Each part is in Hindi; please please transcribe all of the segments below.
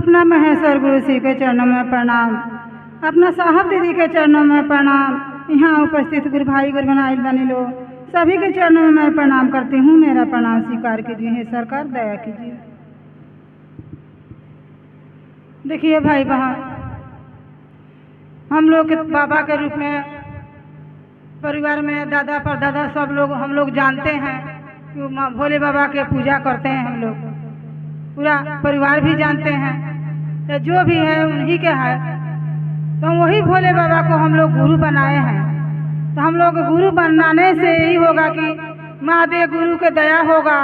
अपना महेश्वर गुरु श्री के चरणों में प्रणाम, अपना साहब दीदी के चरणों में प्रणाम। यहाँ उपस्थित गुरु भाई गुरु बनाइल बनी लो सभी के चरणों में मैं प्रणाम करती हूँ। मेरा प्रणाम स्वीकार कीजिए। हे सरकार दया कीजिए। देखिए भाई बहन, हम लोग के बाबा के रूप में परिवार में दादा परदादा सब लोग हम लोग जानते हैं कि भोले बाबा के पूजा करते हैं। हम लोग पूरा परिवार भी जानते हैं तो जो भी है उन्हीं के है, तो वही भोले बाबा को हम लोग गुरु बनाए हैं। तो हम लोग गुरु बनाने से यही होगा कि महादेव गुरु के दया होगा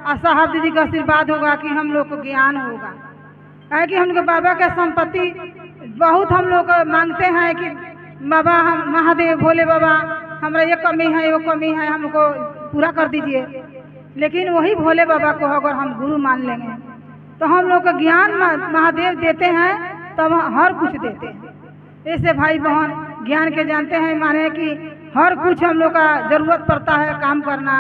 और साहब दीदी का आशीर्वाद होगा कि हम लोग को ज्ञान होगा। है कि हम लोग बाबा का संपत्ति बहुत हम लोग मांगते हैं कि बाबा हम महादेव भोले बाबा हमारा ये कमी है वो कमी है हमको पूरा कर दीजिए। लेकिन वही भोले बाबा को अगर हम गुरु मान लेंगे तो हम लोग का ज्ञान महादेव देते हैं, तब हर कुछ देते हैं। ऐसे भाई बहन ज्ञान के जानते हैं माने कि हर कुछ हम लोग का जरूरत पड़ता है काम करना,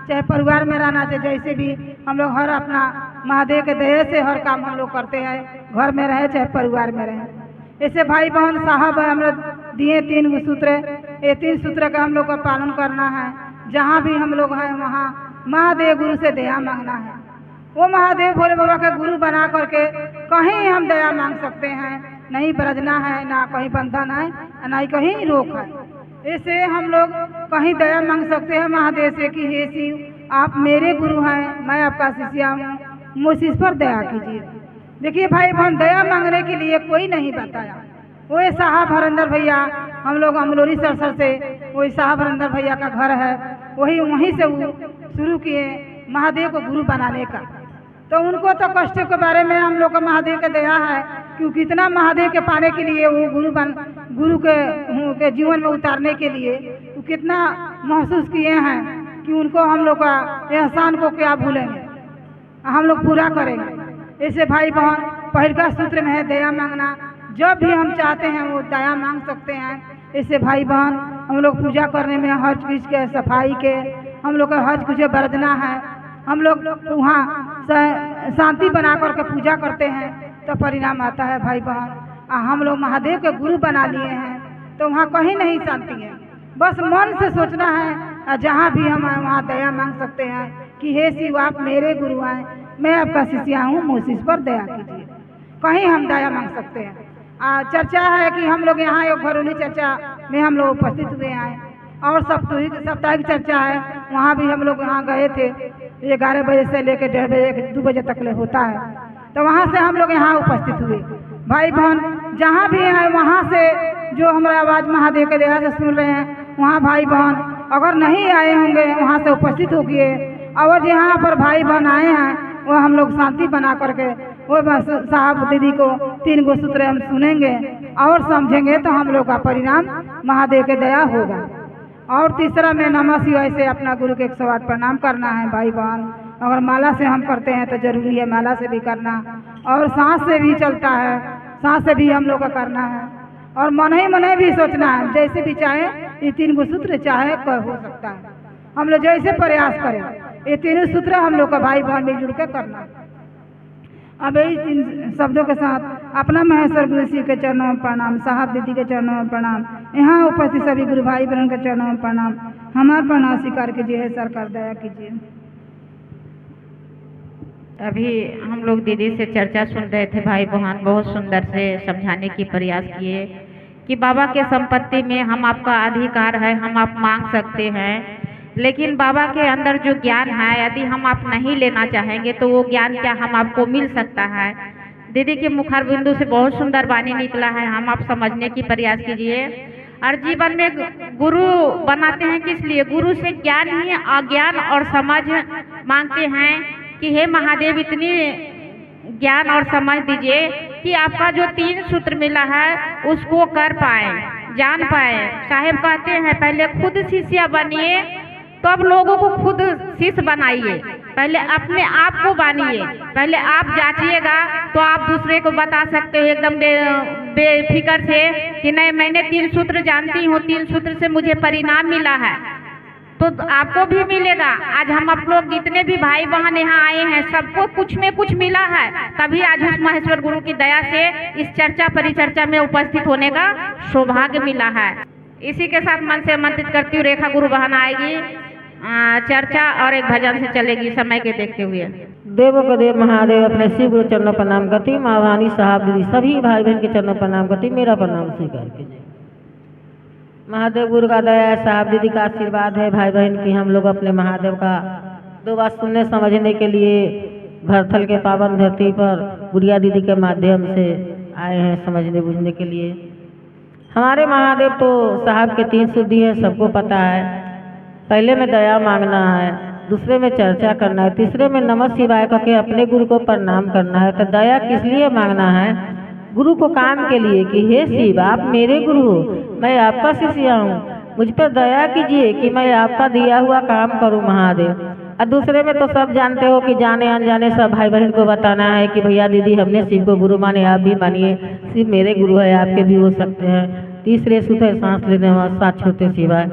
चाहे परिवार में रहना, चाहे जैसे भी हम लोग हर अपना महादेव के दया से हर काम हम लोग करते हैं, घर में रहे चाहे परिवार में रहे। ऐसे भाई बहन साहब हम लोग दिए 3 सूत्र, ये 3 सूत्र का हम लोग का पालन करना है। जहाँ भी हम लोग हैं वहाँ महादेव गुरु से दया मांगना है। वो महादेव भोले बाबा के गुरु बना करके कहीं हम दया मांग सकते हैं, नहीं बरजना है, ना कहीं बंधन है, ना ही कहीं रोक है। ऐसे हम लोग कहीं दया मांग सकते हैं महादेव से कि हे शिव आप मेरे गुरु हैं, मैं आपका शिष्या हूँ, मुझ इस पर दया कीजिए। देखिए भाई बहन, दया मांगने के लिए कोई नहीं बताया। वो साहब हरिंदर भैया हम लोग अमलोरी सरसर से वही साहब हरिंदर भैया का घर है, वहीं से वो शुरू किए महादेव को गुरु बनाने का। तो उनको तो कष्ट के बारे में हम लोग का महादेव का दया है कि कितना महादेव के पाने के लिए वो गुरु के जीवन में उतारने के लिए वो कितना महसूस किए हैं कि उनको हम लोग का एहसान को क्या भूलेंगे, हम लोग पूरा करेंगे। ऐसे भाई बहन पहला सूत्र में है दया मांगना। जब भी हम चाहते हैं वो दया मांग सकते हैं। ऐसे भाई बहन हम लोग पूजा करने में हर चीज़ के सफाई के हम लोग का हर कुछ बरतना है। हम लोग वहाँ शांति बना करके पूजा करते हैं तो परिणाम आता है भाई बहन। हम लोग महादेव के गुरु बना लिए हैं तो वहाँ कहीं नहीं शांति है, बस मन से सोचना है। जहाँ भी हम वहाँ दया मांग सकते हैं कि हे शिव आप मेरे गुरु हैं, मैं आपका शिष्या हूँ, मुझ इस पर दया कीजिए। कहीं हम दया मांग सकते हैं। चर्चा है कि हम लोग यहाँ एक घरेलू चर्चा में हम लोग उपस्थित हुए हैं और साप्ताहिक चर्चा है, वहाँ भी हम लोग वहाँ गए थे। 11 बजे से लेकर 1:30 बजे 2 बजे तक ले होता है, तो वहाँ से हम लोग यहाँ उपस्थित हुए। भाई बहन जहाँ भी हैं वहाँ से जो हमारा आवाज़ महादेव के दया से सुन रहे हैं, वहाँ भाई बहन अगर नहीं आए होंगे वहाँ से उपस्थित होगिए। और जहाँ पर भाई बहन आए हैं वो हम लोग शांति बना करके वो साहब दीदी को 3 सूत्र हम सुनेंगे और समझेंगे तो हम लोग का परिणाम महादेव के दया होगा। और तीसरा में नमः शिवाय से अपना गुरु के 108 प्रणाम करना है। भाई बहन अगर माला से हम करते हैं तो जरूरी है माला से भी करना, और सांस से भी चलता है, सांस से भी हम लोग का करना है, और मन ही भी सोचना है। जैसे भी चाहे ये 3 सूत्र चाहे हो सकता है, हम लोग जैसे प्रयास करें ये 3 सूत्र हम लोग का भाई बहन मिलजुल के करना है। अब यही 3 शब्दों के साथ अपना महेश्वर गुरु श्री के चरणों में प्रणाम, साहब दीदी के चरणों में प्रणाम, यहाँ उपस्थित सभी गुरु भाई बहन के चरणों में प्रणाम। हमारा प्रणाम स्वीकार कीजिए। है सरकार दया कीजिए। अभी हम लोग दीदी से चर्चा सुन रहे थे। भाई बहन बहुत सुंदर से समझाने की प्रयास किए कि बाबा के संपत्ति में हम आपका अधिकार है, हम आप मांग सकते हैं, लेकिन बाबा के अंदर जो ज्ञान है यदि हम आप नहीं लेना चाहेंगे तो वो ज्ञान क्या हम आपको मिल सकता है। दीदी के मुखार बिंदु से बहुत सुंदर वाणी निकला है, हम आप समझने की प्रयास कीजिए। और जीवन में गुरु बनाते हैं किस लिए? गुरु से ज्ञान ही अज्ञान और समझ मांगते हैं कि हे महादेव इतनी ज्ञान और समझ दीजिए कि आपका जो 3 सूत्र मिला है उसको कर पाए, जान पाए। साहेब कहते हैं पहले खुद शिष्य बनिए तब लोगों को खुद शिष्य बनाइए, पहले अपने आप को बानिए, पहले आप जांचिएगा तो आप दूसरे को बता सकते हो एकदम बेफिक्र से कि नहीं मैंने 3 सूत्र जानती हूँ, 3 सूत्र से मुझे परिणाम मिला है। तो आपको भी मिलेगा। आज हम आप लोग जितने भी भाई बहन यहाँ आए हैं सबको कुछ में कुछ मिला है, तभी आज उस महेश्वर गुरु की दया से इस चर्चा परिचर्चा में उपस्थित होने का सौभाग्य मिला है। इसी के साथ मन से आमंत्रित करती हूँ, रेखा गुरु बहन आएगी, चर्चा और एक भजन से चलेगी समय के देखते हुए। देवों के देव महादेव अपने शिव गुरु चरणों प्रणाम करती, माँ वानी साहब दीदी सभी भाई बहन के चरणों प्रणाम करती, मेरा प्रणाम स्वीकार कीजिए। महादेव गुरु का दया साहब दीदी का आशीर्वाद है भाई बहन की। हम लोग अपने महादेव का दो बात सुनने समझने के लिए भरथल के पावन धरती पर गुड़िया दीदी के माध्यम से आए हैं, समझने बुझने के लिए। हमारे महादेव तो साहब के 3 शुद्धि है, सबको पता है। पहले में दया मांगना है, दूसरे में चर्चा करना है, तीसरे में नमः शिवाय करके अपने गुरु को प्रणाम करना है। तो दया किस लिए मांगना है? गुरु को काम के लिए कि हे शिव आप मेरे गुरु हो, मैं आपका शिष्य हूँ, मुझ पर दया कीजिए कि मैं आपका दिया हुआ काम करूँ महादेव। और दूसरे में तो सब जानते हो कि जाने अनजाने सब भाई बहन को बताना है कि भैया दीदी हमने शिव को गुरु माने, आप भी मानिए, शिव मेरे गुरु है, आपके भी हो सकते हैं। तीसरे सुध है सांस लेने में, 7 छोटे शिवाय,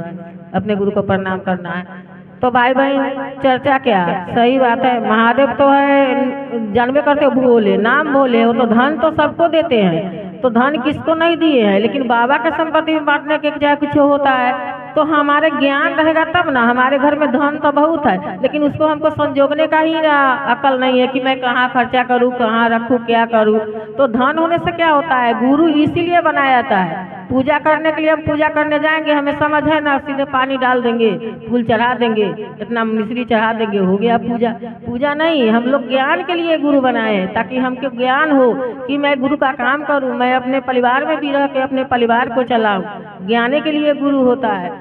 अपने गुरु को प्रणाम करना है। तो भाई बहन चर्चा क्या, सही बात है। महादेव तो है जानवे करते हो भोले, नाम भोले, वो तो धन तो सबको देते हैं, तो धन किसको नहीं दिए हैं, लेकिन बाबा के संपत्ति में बांटने के चाहे कुछ होता है तो हमारे ज्ञान रहेगा तब ना। हमारे घर में धन तो बहुत है, लेकिन उसको हमको संजोगने का ही अकल नहीं है कि मैं कहाँ खर्चा करूँ, कहाँ रखूँ, क्या करूँ। तो धन होने से क्या होता है, गुरु इसीलिए बनाया जाता है। पूजा करने के लिए हम पूजा करने जाएंगे, हमें समझ है ना, सीधे पानी डाल देंगे, फूल चढ़ा देंगे, इतना मिश्री चढ़ा देंगे, हो गया पूजा। पूजा नहीं, हम लोग ज्ञान के लिए गुरु बनाए हैं, ताकि हमको ज्ञान हो कि मैं गुरु का काम करूं, मैं अपने परिवार में भी रह के अपने परिवार को चलाऊं। ज्ञाने के लिए गुरु होता है।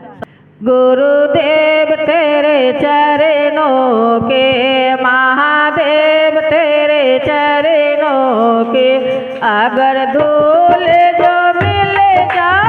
गुरुदेव तेरे चरणों के, महादेव तेरे चरणों के, अगर धूल जो मिल जाए,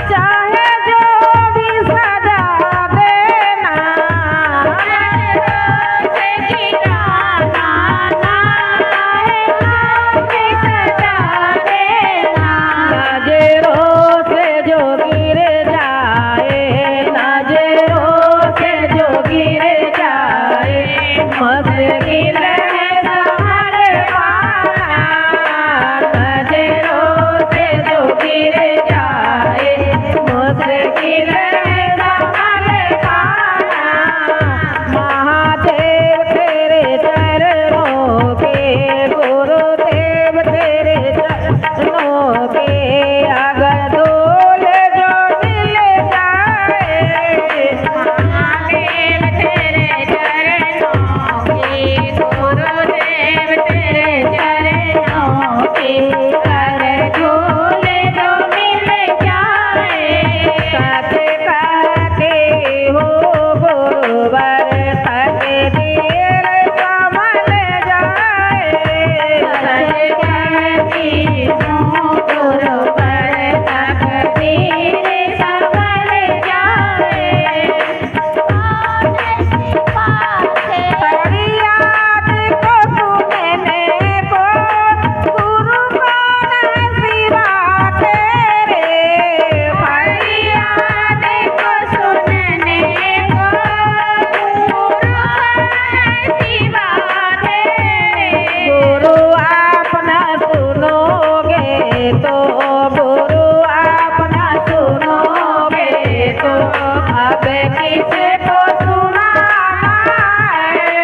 चाहे जो तो अब किसे को सुनाना है,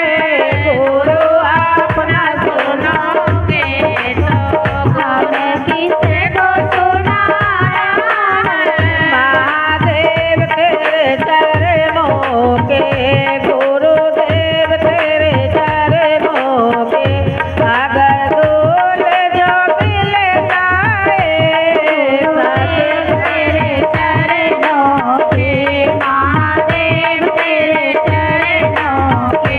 गुरु अपना सुनोगे तो अब किसे को सुनाना है। महादेव तेरे चरणों के, गुरुदेव तेरे चरणों के, अगर दूल जो मिल जाए तेरे चरणों के, महादेव तेरे चरणों के,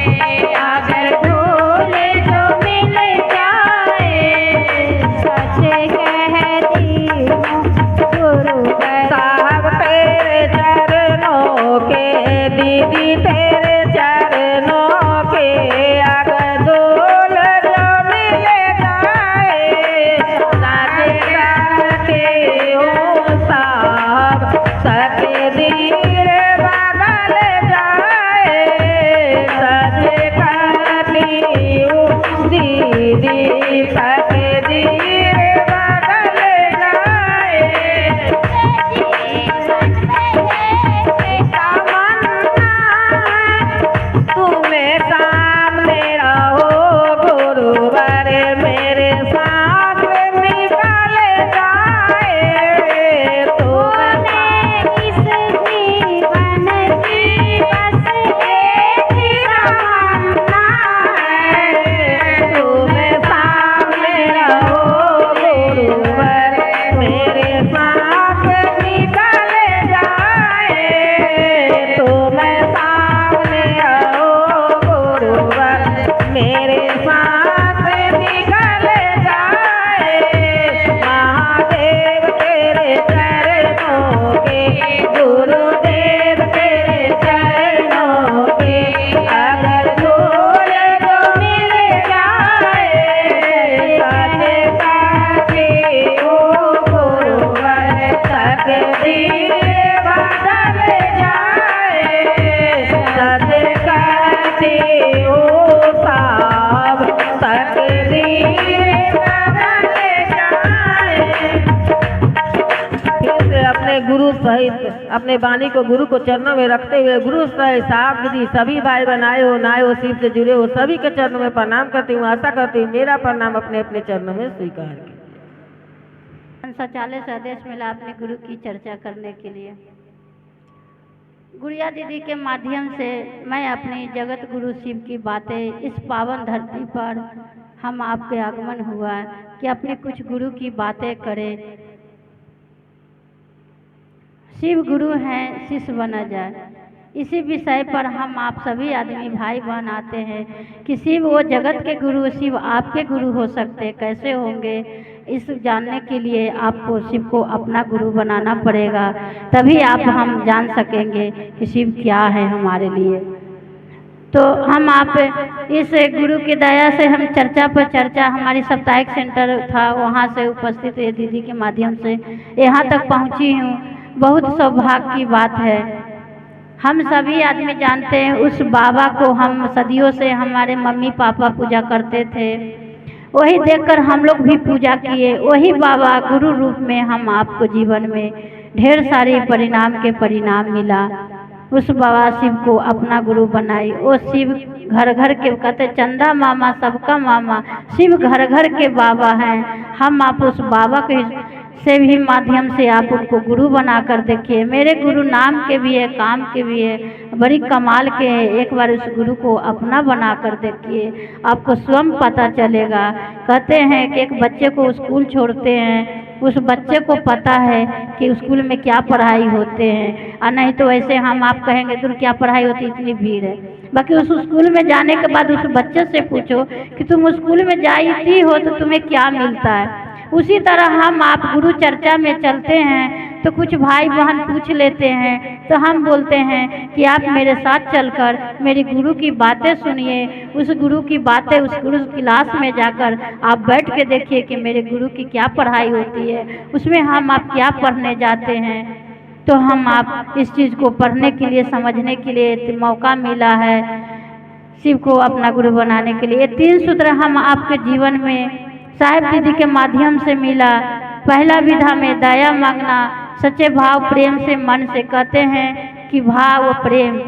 अगर दूल जो मिल जाए सच कहती हूँ गुरु साहब तेरे चरणों के, दीदी तेरे चरणों के, अगर दूल जो मिल जाए सच कहती हूँ साहब तकदीर बदल जाए, सच कहती हूँ दीदी तकदीर बदल जाए। तुम्हें सामने रहो गुरुवर मेरे साथ निकल जाए, तुम्हें इस जीवन की बस एक तमन्ना है, तुम्हें सामने रहो गुरुवर मेरे साथ निकल जाए, तुम्हें सामने रहो गुरुवर मेरे साथ निकल जाए। महादेव तेरे चरणों के, गुरुदेव तेरे चरणों के, अगर दूल जो मिल जाए सच कहती हूँ गुरुवर तकदीर बदल जाए, सच कहती हूँ साहब तकदीर बदल जाए। फिर से अपने गुरु सहित अपने वाणी को गुरु को चरणों में रखते हुए गुरु सहित साहब दीदी सभी भाई बनाए हो नाए हो शिव से जुड़े हो सभी के चरणों में प्रणाम करती हूँ। आशा करती हूँ मेरा प्रणाम अपने अपने चरणों में स्वीकार कीजिए। शौचालय से आदेश मिला अपने गुरु की चर्चा करने के लिए। गुड़िया दीदी के माध्यम से मैं अपनी जगत गुरु शिव की बातें इस पावन धरती पर हम आपके आगमन हुआ कि अपने कुछ गुरु की बातें करें। शिव गुरु हैं शिष्य बना जाए, इसी विषय पर हम आप सभी आदमी भाई बहन आते हैं कि शिव वो जगत के गुरु, शिव आपके गुरु हो सकते, कैसे होंगे इस जानने के लिए आपको शिव को अपना गुरु बनाना पड़ेगा, तभी आप हम जान सकेंगे कि शिव क्या है हमारे लिए। तो हम आप इस गुरु की दया से हम चर्चा पर चर्चा, हमारी साप्ताहिक सेंटर था वहाँ से उपस्थित हुए दीदी के माध्यम से यहाँ तक पहुँची हूँ। बहुत सौभाग्य की बात है। हम सभी आदमी जानते हैं उस बाबा को, हम सदियों से हमारे मम्मी पापा पूजा करते थे, वही देखकर हम लोग भी पूजा किए। वही बाबा गुरु रूप में हम आपको जीवन में ढेर सारे परिणाम मिला। उस बाबा शिव को अपना गुरु बनाई। वो शिव घर घर के कहते चंदा मामा सबका मामा, शिव घर घर के बाबा हैं। हम आप उस बाबा के से भी माध्यम से आप उनको गुरु बना कर देखिए। मेरे गुरु नाम के भी है, काम के भी है, बड़ी कमाल के हैं। एक बार उस गुरु को अपना बना कर देखिए, आपको स्वयं पता चलेगा। कहते हैं कि एक बच्चे को स्कूल छोड़ते हैं, उस बच्चे को पता है कि स्कूल में क्या पढ़ाई होते हैं, और नहीं तो ऐसे हम आप कहेंगे दूर क्या पढ़ाई होती, इतनी भीड़ है। बाकी उस स्कूल में जाने के बाद उस बच्चे से पूछो कि तुम स्कूल में जाती हो तो तुम्हें क्या मिलता है। उसी तरह हम आप गुरु चर्चा में चलते हैं तो कुछ भाई बहन पूछ लेते हैं, तो हम बोलते हैं कि आप मेरे साथ चलकर मेरी गुरु की बातें सुनिए। उस गुरु की बातें, उस गुरु क्लास में जाकर आप बैठ के देखिए कि मेरे गुरु की क्या पढ़ाई होती है, उसमें हम आप क्या पढ़ने जाते हैं। तो हम आप इस चीज़ को पढ़ने के लिए, समझने के लिए मौका मिला है शिव को अपना गुरु बनाने के लिए। 3 सूत्र हम आपके जीवन में साहिब दीदी के माध्यम से मिला। पहला विधा में दया मांगना, सच्चे भाव प्रेम से मन से कहते हैं कि भाव प्रेम,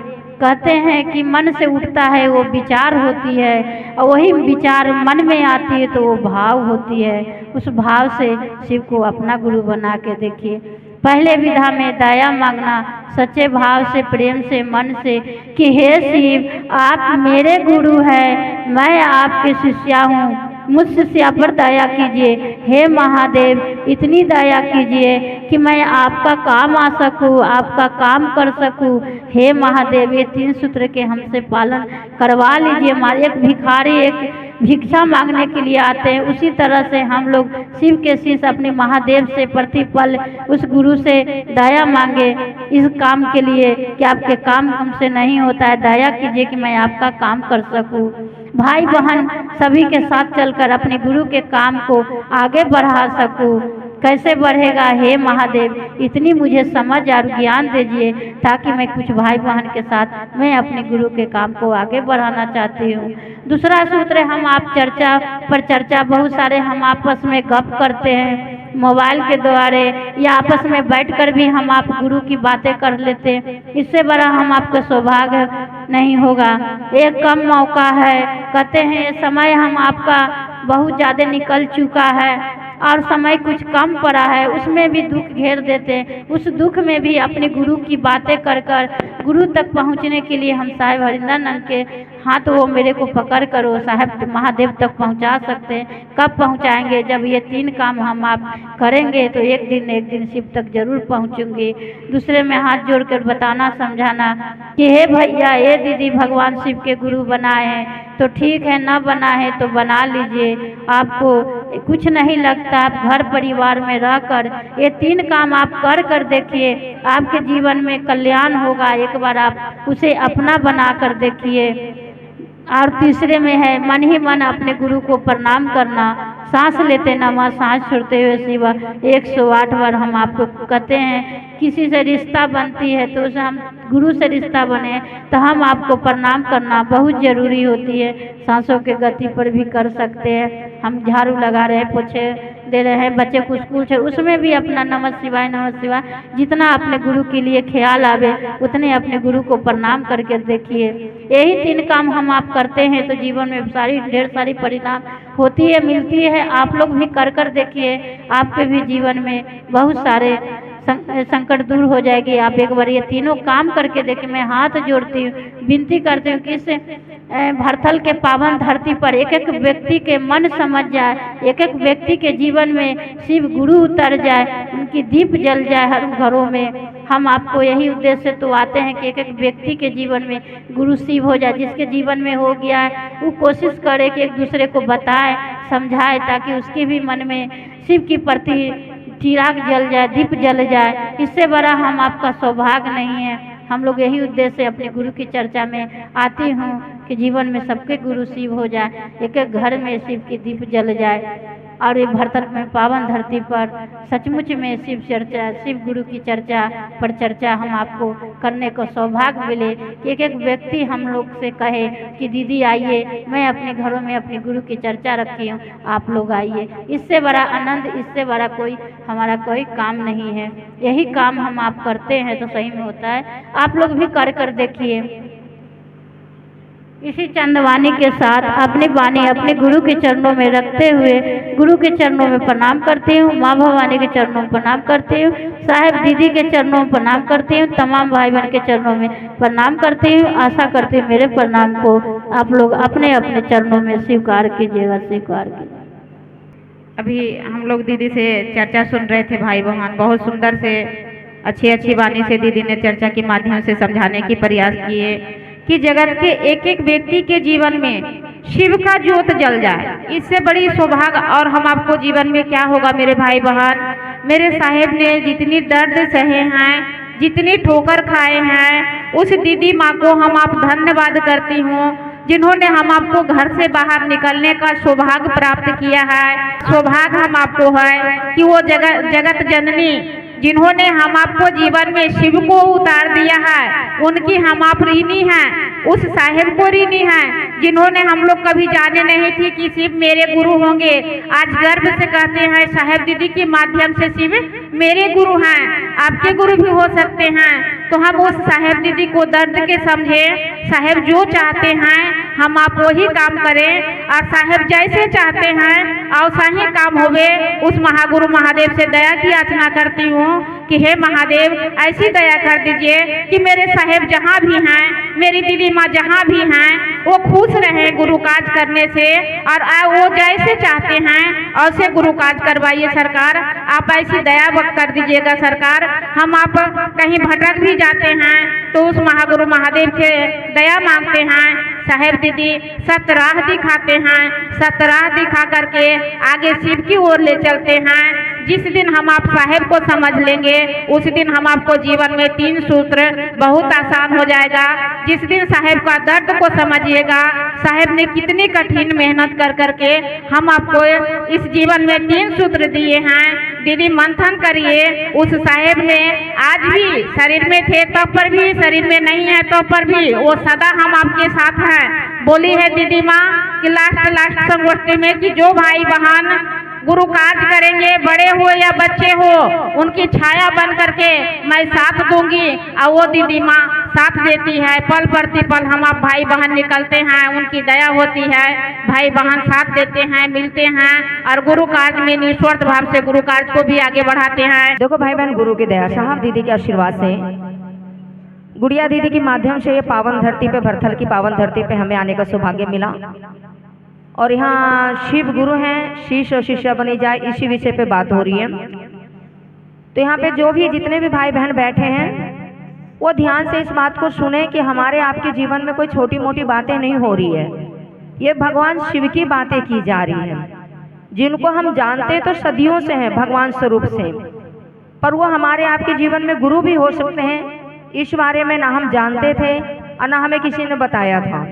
कहते हैं कि मन से उठता है वो विचार होती है, और वही विचार मन में आती है तो वो भाव होती है। उस भाव से शिव को अपना गुरु बना के देखिए। पहले विधा में दया मांगना सच्चे भाव से प्रेम से मन से कि हे शिव आप मेरे गुरु हैं, मैं आपके शिष्या हूँ, मुझ शिष्या पर दया कीजिए। हे महादेव इतनी दया कीजिए कि मैं आपका काम आ सकूं, आपका काम कर सकूं। हे महादेव ये 3 सूत्र के हमसे पालन करवा लीजिए। हमारे एक भिखारी एक भिक्षा मांगने के लिए आते हैं, उसी तरह से हम लोग शिव के शिष्य अपने महादेव से प्रतिपल उस गुरु से दया मांगे इस काम के लिए कि आपके काम हमसे नहीं होता है, दया कीजिए कि मैं आपका काम कर सकूं। भाई बहन सभी के साथ चलकर अपने गुरु के काम को आगे बढ़ा सकूं। कैसे बढ़ेगा हे महादेव इतनी मुझे समझ और ज्ञान दीजिए ताकि मैं कुछ भाई बहन के साथ मैं अपने गुरु के काम को आगे बढ़ाना चाहती हूँ। दूसरा सूत्र हम आप चर्चा पर चर्चा बहुत सारे हम आपस में गप करते हैं मोबाइल के द्वारा या आपस में बैठकर भी हम आप गुरु की बातें कर लेते हैं। इससे बड़ा हम आपका सौभाग्य नहीं होगा। एक कम मौका है, कहते हैं ये समय हम आपका बहुत ज़्यादा निकल चुका है और समय कुछ कम पड़ा है, उसमें भी दुख घेर देते हैं। उस दुख में भी अपने गुरु की बातें कर कर गुरु तक पहुंचने के लिए हम साहेब हरिंदरानंद के हाथ वो मेरे को पकड़ कर वो साहेब महादेव तक पहुंचा सकते हैं। कब पहुंचाएंगे? जब ये 3 काम हम आप करेंगे तो एक दिन शिव तक जरूर पहुंचूंगी। दूसरे में हाथ जोड़कर बताना समझाना कि हे भैया ये दीदी भगवान शिव के गुरु बनाए हैं तो ठीक है, न बना है तो बना लीजिए, आपको कुछ नहीं लगता। आप घर परिवार में रहकर ये 3 काम आप कर कर देखिए, आपके जीवन में कल्याण होगा। एक बार आप उसे अपना बना कर देखिए। और तीसरे में है मन ही मन अपने गुरु को प्रणाम करना। सांस लेते नमः, सांस छोड़ते हुए शिवा 108 बार हम आपको कहते हैं। किसी से रिश्ता बनती है तो उसे हम गुरु से रिश्ता बने तो हम आपको प्रणाम करना बहुत ज़रूरी होती है। सांसों के गति पर भी कर सकते हैं। हम झाड़ू लगा रहे हैं, पोछे दे रहे हैं, बच्चे को स्कूल से उसमें भी अपना नमः शिवाय जितना अपने गुरु के लिए ख्याल आवे उतने अपने गुरु को प्रणाम करके देखिए। यही 3 काम हम आप करते हैं तो जीवन में ढेर सारी परिणाम होती है, मिलती है। आप लोग भी कर कर देखिए, आपके भी जीवन में बहुत सारे संकट दूर हो जाएगी। आप एक बार ये 3 काम करके देखिए। मैं हाथ जोड़ती हूँ, विनती करती हूँ कि इस भरथल के पावन धरती पर एक एक व्यक्ति के मन समझ जाए, एक एक व्यक्ति के जीवन में शिव गुरु उतर जाए, उनकी दीप जल जाए हर घरों में। हम आपको यही उद्देश्य से तो आते हैं कि एक एक व्यक्ति के जीवन में गुरु शिव हो जाए। जिसके जीवन में हो गया है वो कोशिश करे कि एक दूसरे को बताए समझाए ताकि उसके भी मन में शिव की प्रति चिराग जल जाए, दीप जल जाए। इससे बड़ा हम आपका सौभाग्य नहीं है। हम लोग यही उद्देश्य से अपने गुरु की चर्चा में आती हूँ कि जीवन में सबके गुरु शिव हो जाए, एक एक घर में शिव की दीप जल जाए। और ये भरतल में पावन धरती पर सचमुच में शिव गुरु की चर्चा पर चर्चा हम आपको करने को सौभाग्य मिले कि एक एक व्यक्ति हम लोग से कहे कि दीदी आइए, मैं अपने घरों में अपने गुरु की चर्चा रखी हूँ, आप लोग आइए। इससे बड़ा आनंद, इससे बड़ा हमारा कोई काम नहीं है। यही काम हम आप करते हैं तो सही में होता है। आप लोग भी कर कर देखिए। इसी चंदवानी के साथ अपनी वाणी अपने गुरु के चरणों में रखते हुए गुरु के चरणों में प्रणाम करती हूँ, माँ भवानी के चरणों में प्रणाम करती हूँ, साहेब दीदी के चरणों में प्रणाम करती हूँ, तमाम भाई बहन के चरणों में प्रणाम करती हूँ। आशा करती हूँ मेरे प्रणाम को आप लोग अपने अपने चरणों में स्वीकार कीजिएगा, स्वीकार कीजिएगा। अभी हम लोग दीदी से चर्चा सुन रहे थे भाई बहन, बहुत सुंदर से अच्छी वाणी से दीदी ने चर्चा के माध्यम से समझाने की प्रयास किए कि जगत के एक एक व्यक्ति के जीवन में शिव का ज्योत जल जाए। इससे बड़ी सौभाग्य और हम आपको जीवन में क्या होगा मेरे भाई बहन। मेरे साहेब ने जितनी दर्द सहे हैं, जितनी ठोकर खाए हैं, उस दीदी माँ को हम आप धन्यवाद करती हूँ जिन्होंने हम आपको घर से बाहर निकलने का सौभाग्य प्राप्त किया है। सौभाग्य हम आपको है कि वो जगत जननी जिन्होंने हम आपको जीवन में शिव को उतार दिया है, उनकी हम आप ऋणी हैं। उस साहेब को ऋणी हैं जिन्होंने हम लोग कभी जाने नहीं थी कि शिव मेरे गुरु होंगे। आज गर्व से कहते हैं साहेब दीदी के माध्यम से शिव मेरे गुरु हैं, आपके गुरु भी हो सकते हैं। तो हम उस साहेब दीदी को दर्द के समझे, साहेब जो चाहते हैं हम आप वही काम करें और साहेब जैसे चाहते हैं और सही काम होवे। उस महागुरु महादेव से दया की याचना करती हूँ कि हे महादेव ऐसी दया कर दीजिए कि मेरे साहेब जहाँ भी हैं, मेरी दीदी माँ जहाँ भी हैं, वो खुश रहें गुरु काज करने से और वो जैसे चाहते हैं ऐसे गुरु काज करवाइए सरकार। आप ऐसी दया वक्त कर दीजिएगा सरकार। हम आप कहीं भटक भी जाते हैं तो उस महागुरु महादेव से दया मांगते हैं। साहेब दीदी सत राह दिखाते हैं, सत राह दिखा करके आगे शिव की ओर ले चलते हैं। जिस दिन हम आप साहेब को समझ लेंगे उस दिन हम आपको जीवन में 3 सूत्र बहुत आसान हो जाएगा। जिस दिन साहेब का दर्द को समझिएगा, साहेब ने कितनी कठिन मेहनत कर करके हम आपको इस जीवन में 3 सूत्र दिए हैं। दीदी मंथन करिए, उस साहेब ने आज भी शरीर में थे तब पर भी, शरीर में नहीं है तब पर भी वो सदा हम आपके साथ हैं। बोली है दीदी माँ कि लास्ट संगोष्ठी में कि जो भाई बहन गुरु काज करेंगे, बड़े हो या बच्चे हो, उनकी छाया बन करके मैं साथ दूंगी। और वो दीदी माँ साथ देती है, पल प्रतिपल हम आप भाई बहन निकलते हैं, उनकी दया होती है, भाई बहन साथ देते हैं, मिलते हैं और गुरु काज में निस्वार्थ भाव से गुरु काज को भी आगे बढ़ाते हैं। देखो भाई बहन, गुरु की दया, साहब दीदी के आशीर्वाद से, गुड़िया दीदी के माध्यम से ये पावन धरती पे, भरथल की पावन धरती पे हमें आने का सौभाग्य मिला। और यहाँ शिव गुरु हैं, शीश और शिष्या बनी जाए, इसी विषय पे बात हो रही है। तो यहाँ पे जो भी जितने भी भाई बहन बैठे हैं वो ध्यान से इस बात को सुने कि हमारे आपके जीवन में कोई छोटी मोटी बातें नहीं हो रही है। ये भगवान शिव की बातें की जा रही हैं, जिनको हम जानते तो सदियों से हैं भगवान स्वरूप से, पर वो हमारे आपके जीवन में गुरु भी हो सकते हैं। इस बारे में ना हम जानते थे और ना हमें किसी ने बताया था।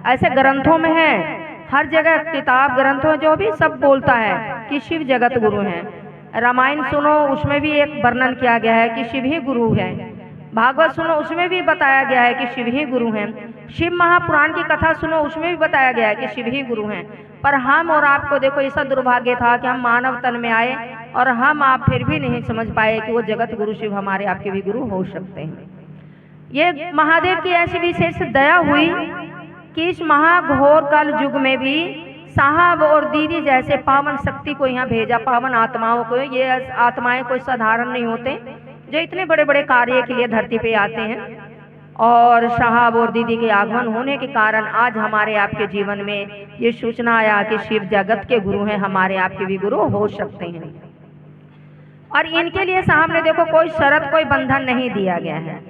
ऐसे ग्रंथों में है, हर जगह किताब ग्रंथों जो भी सब बोलता है कि शिव जगत गुरु हैं। रामायण सुनो, उसमें भी एक वर्णन किया गया है कि शिव ही गुरु है। भागवत सुनो, उसमें भी बताया गया है कि शिव ही गुरु हैं। शिव महापुराण की कथा सुनो, उसमें भी बताया गया है कि शिव ही गुरु हैं। पर हम और आपको देखो ऐसा दुर्भाग्य था कि हम मानव तन में आए और हम आप फिर भी नहीं समझ पाए कि वो जगत गुरु शिव हमारे आपके भी गुरु हो सकते हैं। ये महादेव की ऐसी विशेष दया हुई कि इस महाघोर कल युग में भी साहब और दीदी जैसे पावन शक्ति को यहाँ भेजा, पावन आत्माओं को। ये आत्माएं कोई साधारण नहीं होते जो इतने बड़े बड़े कार्य के लिए धरती पे आते हैं। और साहब और दीदी के आगमन होने के कारण आज हमारे आपके जीवन में ये सूचना आया कि शिव जगत के गुरु हैं, हमारे आपके भी गुरु हो सकते हैं। और इनके लिए साहब ने देखो कोई शर्त, कोई बंधन नहीं दिया गया है।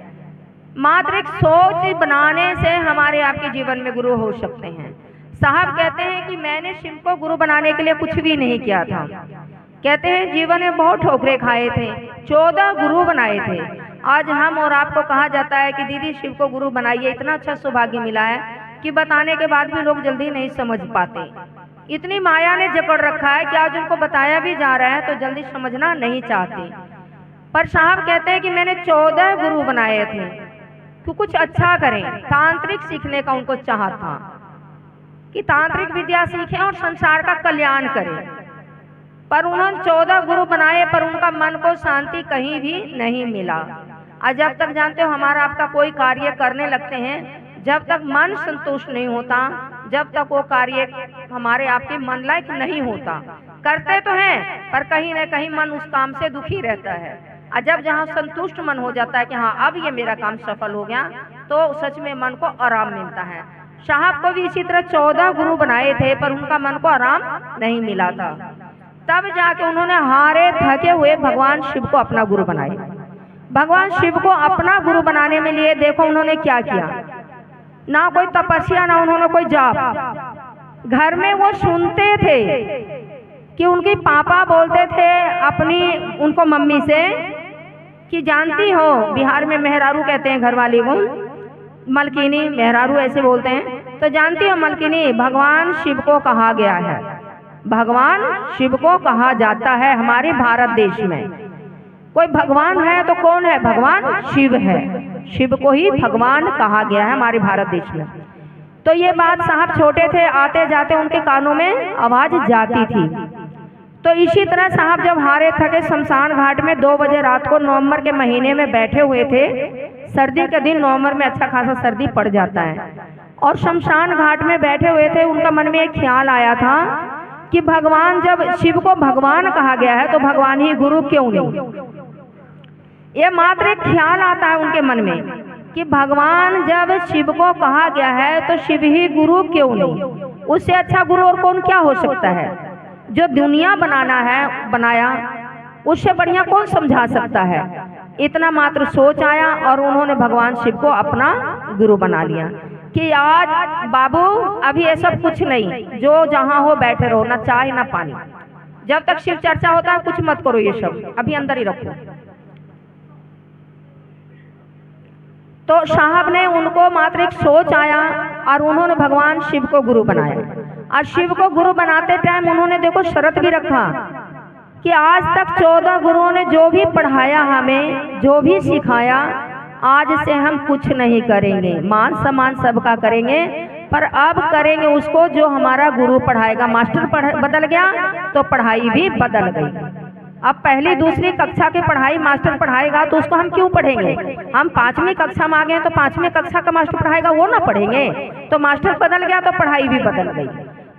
मात्र एक सोच बनाने से हमारे आपके जीवन में गुरु हो सकते हैं। साहब कहते हैं कि मैंने शिव को गुरु बनाने के लिए कुछ भी नहीं किया था। कहते हैं जीवन में बहुत ठोकरे खाए थे, 14 गुरु बनाए थे। आज हम और आपको कहा जाता है कि दीदी शिव को गुरु बनाइए। इतना अच्छा सौभाग्य मिला है कि बताने के बाद भी लोग जल्दी नहीं समझ पाते। इतनी माया ने जकड़ रखा है कि आज उनको बताया भी जा रहा है तो जल्दी समझना नहीं चाहते। पर साहब कहते हैं कि मैंने 14 गुरु बनाए थे कि कुछ अच्छा करें। तांत्रिक सीखने का उनको चाह था कि तांत्रिक विद्या सीखें और संसार का कल्याण करें। पर उन्होंने 14 गुरु बनाए पर उनका मन को शांति कहीं भी नहीं मिला। आज जब तक जानते हो हमारा आपका कोई कार्य करने लगते हैं, जब तक मन संतुष्ट नहीं होता, जब तक वो कार्य हमारे आपके मन लायक नहीं होता। करते तो हैं पर कहीं न कहीं मन उस काम से दुखी रहता है। और जब जहाँ संतुष्ट मन हो जाता है कि हाँ अब ये मेरा काम सफल हो गया, तो सच में मन को आराम मिलता है। साहब को भी इसी तरह 14 गुरु बनाए थे पर उनका मन को आराम नहीं मिला था। तब जाके उन्होंने हारे थके हुए भगवान शिव को अपना गुरु बनाया। भगवान शिव को अपना गुरु बनाने में लिए देखो उन्होंने क्या किया। ना कोई तपस्या, ना उन्होंने कोई जाप। घर में वो सुनते थे कि उनके पापा बोलते थे अपनी उनको मम्मी से कि जानती हो, बिहार में मेहरारू कहते हैं घरवाली को, मलकिनी मेहरारू ऐसे बोलते हैं, तो जानती हो मलकिनी भगवान शिव को कहा गया है, भगवान शिव को कहा जाता है हमारे भारत देश में। कोई भगवान है तो कौन है? भगवान शिव है। शिव को ही भगवान कहा गया है हमारे भारत देश में। तो ये बात साहब छोटे थे, आते जाते उनके कानों में आवाज़ जाती थी। तो इसी तरह साहब जब हारे थके शमशान घाट में 2 बजे रात को नवंबर के महीने में बैठे हुए थे। सर्दी के दिन नवंबर में अच्छा खासा सर्दी पड़ जाता है, और शमशान घाट में बैठे हुए थे। उनका मन में एक ख्याल आया था कि भगवान, जब शिव को भगवान कहा गया है तो भगवान ही गुरु क्यों नहीं। ये मात्र एक ख्याल आता है उनके मन में कि भगवान जब शिव को कहा गया है तो शिव ही गुरु क्यों नहीं। उससे अच्छा गुरु और कौन क्या हो सकता है। जो दुनिया बनाना है बनाया, उससे बढ़िया कौन समझा सकता है। इतना मात्र सोच आया और उन्होंने भगवान शिव को अपना गुरु बना लिया कि आज बाबू अभी ये सब कुछ नहीं, जो जहाँ हो बैठे रहो, ना चाय ना पानी, जब तक शिव चर्चा होता है कुछ मत करो, ये सब अभी अंदर ही रखो। तो साहब ने उनको मात्र एक सोच आया और उन्होंने भगवान शिव को गुरु बनाया। और शिव को गुरु बनाते टाइम उन्होंने देखो शर्त भी रखा कि आज तक 14 गुरुओं ने जो भी पढ़ाया, हमें जो भी सिखाया, आज से हम कुछ नहीं करेंगे, मान सम्मान सबका करेंगे, पर अब करेंगे उसको जो हमारा गुरु पढ़ाएगा। मास्टर बदल गया तो पढ़ाई भी बदल गई। अब पहली दूसरी कक्षा की पढ़ाई मास्टर पढ़ाएगा तो उसको हम क्यों पढ़ेंगे। हम 5वीं कक्षा में आ गए तो 5वीं कक्षा का मास्टर पढ़ाएगा वो ना पढ़ेंगे। तो मास्टर बदल गया तो पढ़ाई भी बदल गई।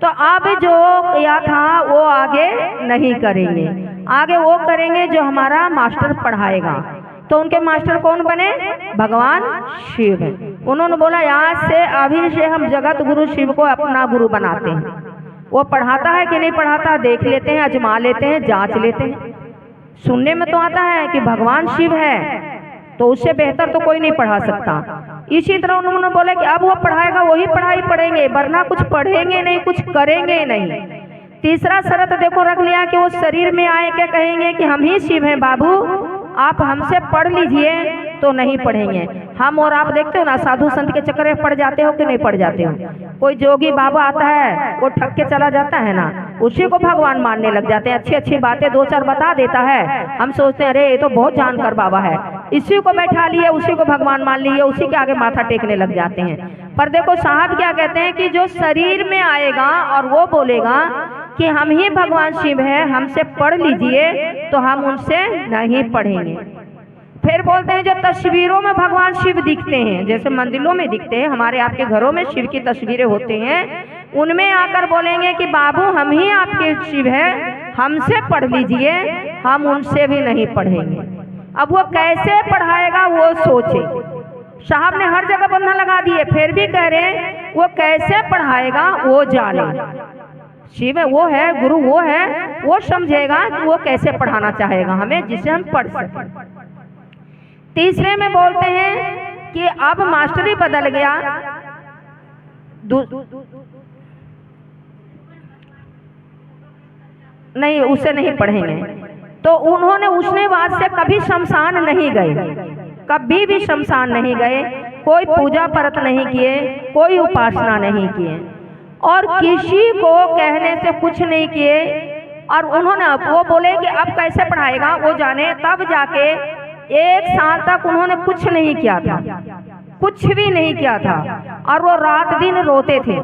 तो अब जो किया था वो आगे नहीं करेंगे, आगे वो करेंगे जो हमारा मास्टर पढ़ाएगा। तो उनके मास्टर कौन बने? भगवान शिव। उन्होंने बोला आज से अभी से हम जगत गुरु शिव को अपना गुरु बनाते हैं। वो पढ़ाता है कि नहीं पढ़ाता देख लेते हैं, अजमा लेते हैं, जांच लेते हैं। सुनने में तो आता है कि भगवान शिव है, तो उससे बेहतर तो कोई नहीं पढ़ा सकता। इसी तरह उन्होंने बोला कि अब वो पढ़ाएगा वही पढ़ाई पढ़ेंगे, वरना कुछ पढ़ेंगे नहीं, कुछ करेंगे नहीं। तीसरा शर्त देखो रख लिया कि वो शरीर में आए क्या कहेंगे कि हम ही शिव हैं बाबू, आप हमसे पढ़ लीजिए, तो नहीं पढ़ेंगे। हम और आप देखते हो ना, साधु संत के चक्कर में पड़ जाते हो कि नहीं पड़ जाते हो। कोई जोगी बाबा आता है वो ठग के चला जाता है ना, उसी को भगवान मानने लग जाते हैं। अच्छी अच्छी बातें 2-4 बता देता है, हम सोचते हैं अरे ये तो बहुत जानकार बाबा है, इसी को बैठा लिए, उसी को भगवान मान लिए, उसी के आगे माथा टेकने लग जाते हैं। पर देखो साहब क्या कहते हैं कि जो शरीर में आएगा और वो बोलेगा कि हम ही भगवान शिव हैं, हमसे पढ़ लीजिए, तो हम उनसे नहीं पढ़ेंगे। फिर बोलते हैं जो तस्वीरों में भगवान शिव दिखते हैं, जैसे मंदिरों में दिखते हैं, हमारे आपके घरों में शिव की तस्वीरें होते हैं, उनमें आकर बोलेंगे कि बाबू हम ही आपके शिव हैं, हमसे पढ़ लीजिए, हम उनसे भी नहीं पढ़ेंगे। अब वो कैसे पढ़ाएगा वो सोचे। साहब ने हर जगह बंधन लगा दिए, फिर भी कह रहे हैं वो कैसे पढ़ाएगा वो जाने। शिव वो है, गुरु वो है, वो समझेगा कि वो कैसे पढ़ाना चाहेगा हमें, जिसे हम पढ़ सकें। तीसरे में बोलते हैं कि अब मास्टर ही बदल गया, नहीं उसे नहीं पढ़ेंगे। तो उन्होंने उसने बाद से कभी शमशान नहीं गए, कभी भी शमशान नहीं गए, कोई पूजा परत नहीं किए, कोई उपासना नहीं किए, और किसी को कहने से कुछ नहीं किए। और उन्होंने वो बोले कि अब कैसे पढ़ाएगा वो जाने। तब जाके 1 साल तक उन्होंने कुछ नहीं किया था, कुछ भी नहीं किया था, और वो रात दिन रोते थे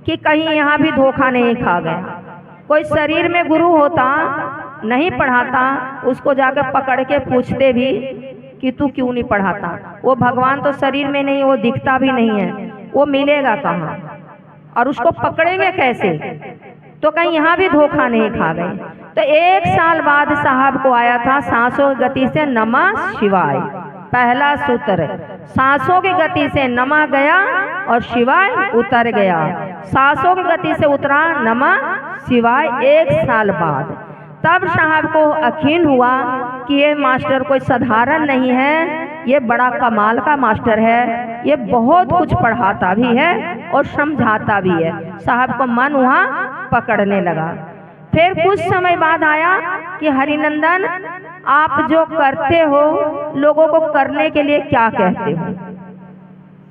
कि कहीं यहाँ भी धोखा नहीं खा गया। कोई शरीर में गुरु होता नहीं पढ़ाता, उसको जाकर पकड़ के पूछते भी कि तू क्यों नहीं पढ़ाता। वो भगवान तो शरीर में नहीं, वो दिखता भी नहीं है, वो मिलेगा कहाँ और उसको पकड़ेंगे कैसे। तो कहीं यहाँ भी धोखा नहीं खा गए। तो 1 साल बाद साहब को आया था सांसों की गति से नमः शिवाय, पहला सूत्र। सांसों की गति से नमः गया और शिवाय उतर गया, सांसों की गति से उतरा नमः शिवाय 1 साल बाद। तब साहब को यकीन हुआ कि ये मास्टर कोई साधारण नहीं है, ये बड़ा कमाल का मास्टर है, ये बहुत कुछ पढ़ाता भी है और समझाता भी है। साहब को मन वहाँ पकड़ने लगा। फिर कुछ समय बाद आया कि हरिनंदन आप जो करते हो लोगों को करने के लिए क्या कहते हो।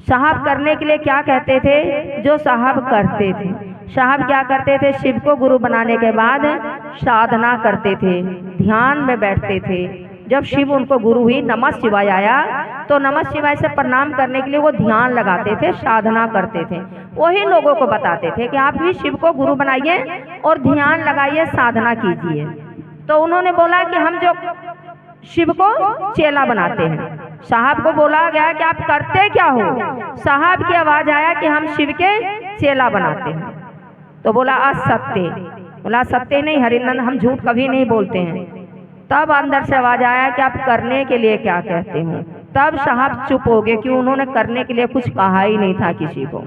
साहब करने के लिए क्या कहते थे, जो साहब करते थे। साहब क्या करते थे, शिव को गुरु बनाने के बाद साधना करते थे, ध्यान में बैठते थे, जब शिव उनको गुरु हुई, नमः शिवाय आया, तो नमः शिवाय से प्रणाम करने के लिए वो ध्यान लगाते थे, साधना करते थे। वही लोगों को बताते थे कि आप भी शिव को गुरु बनाइए और ध्यान लगाइए, साधना कीजिए। तो उन्होंने बोला कि हम जो शिव को चेला बनाते हैं। साहब को बोला गया कि आप करते क्या हो? साहब की आवाज आया कि हम शिव के चेला बनाते हैं। तो बोला असत्य। बोला सत्य नहीं हरिनंदन, हम झूठ कभी नहीं बोलते हैं। तब अंदर से आवाज आया कि आप करने के लिए क्या कहते हो? तब साहब चुप हो गए कि उन्होंने करने के लिए कुछ कहा ही नहीं था किसी को।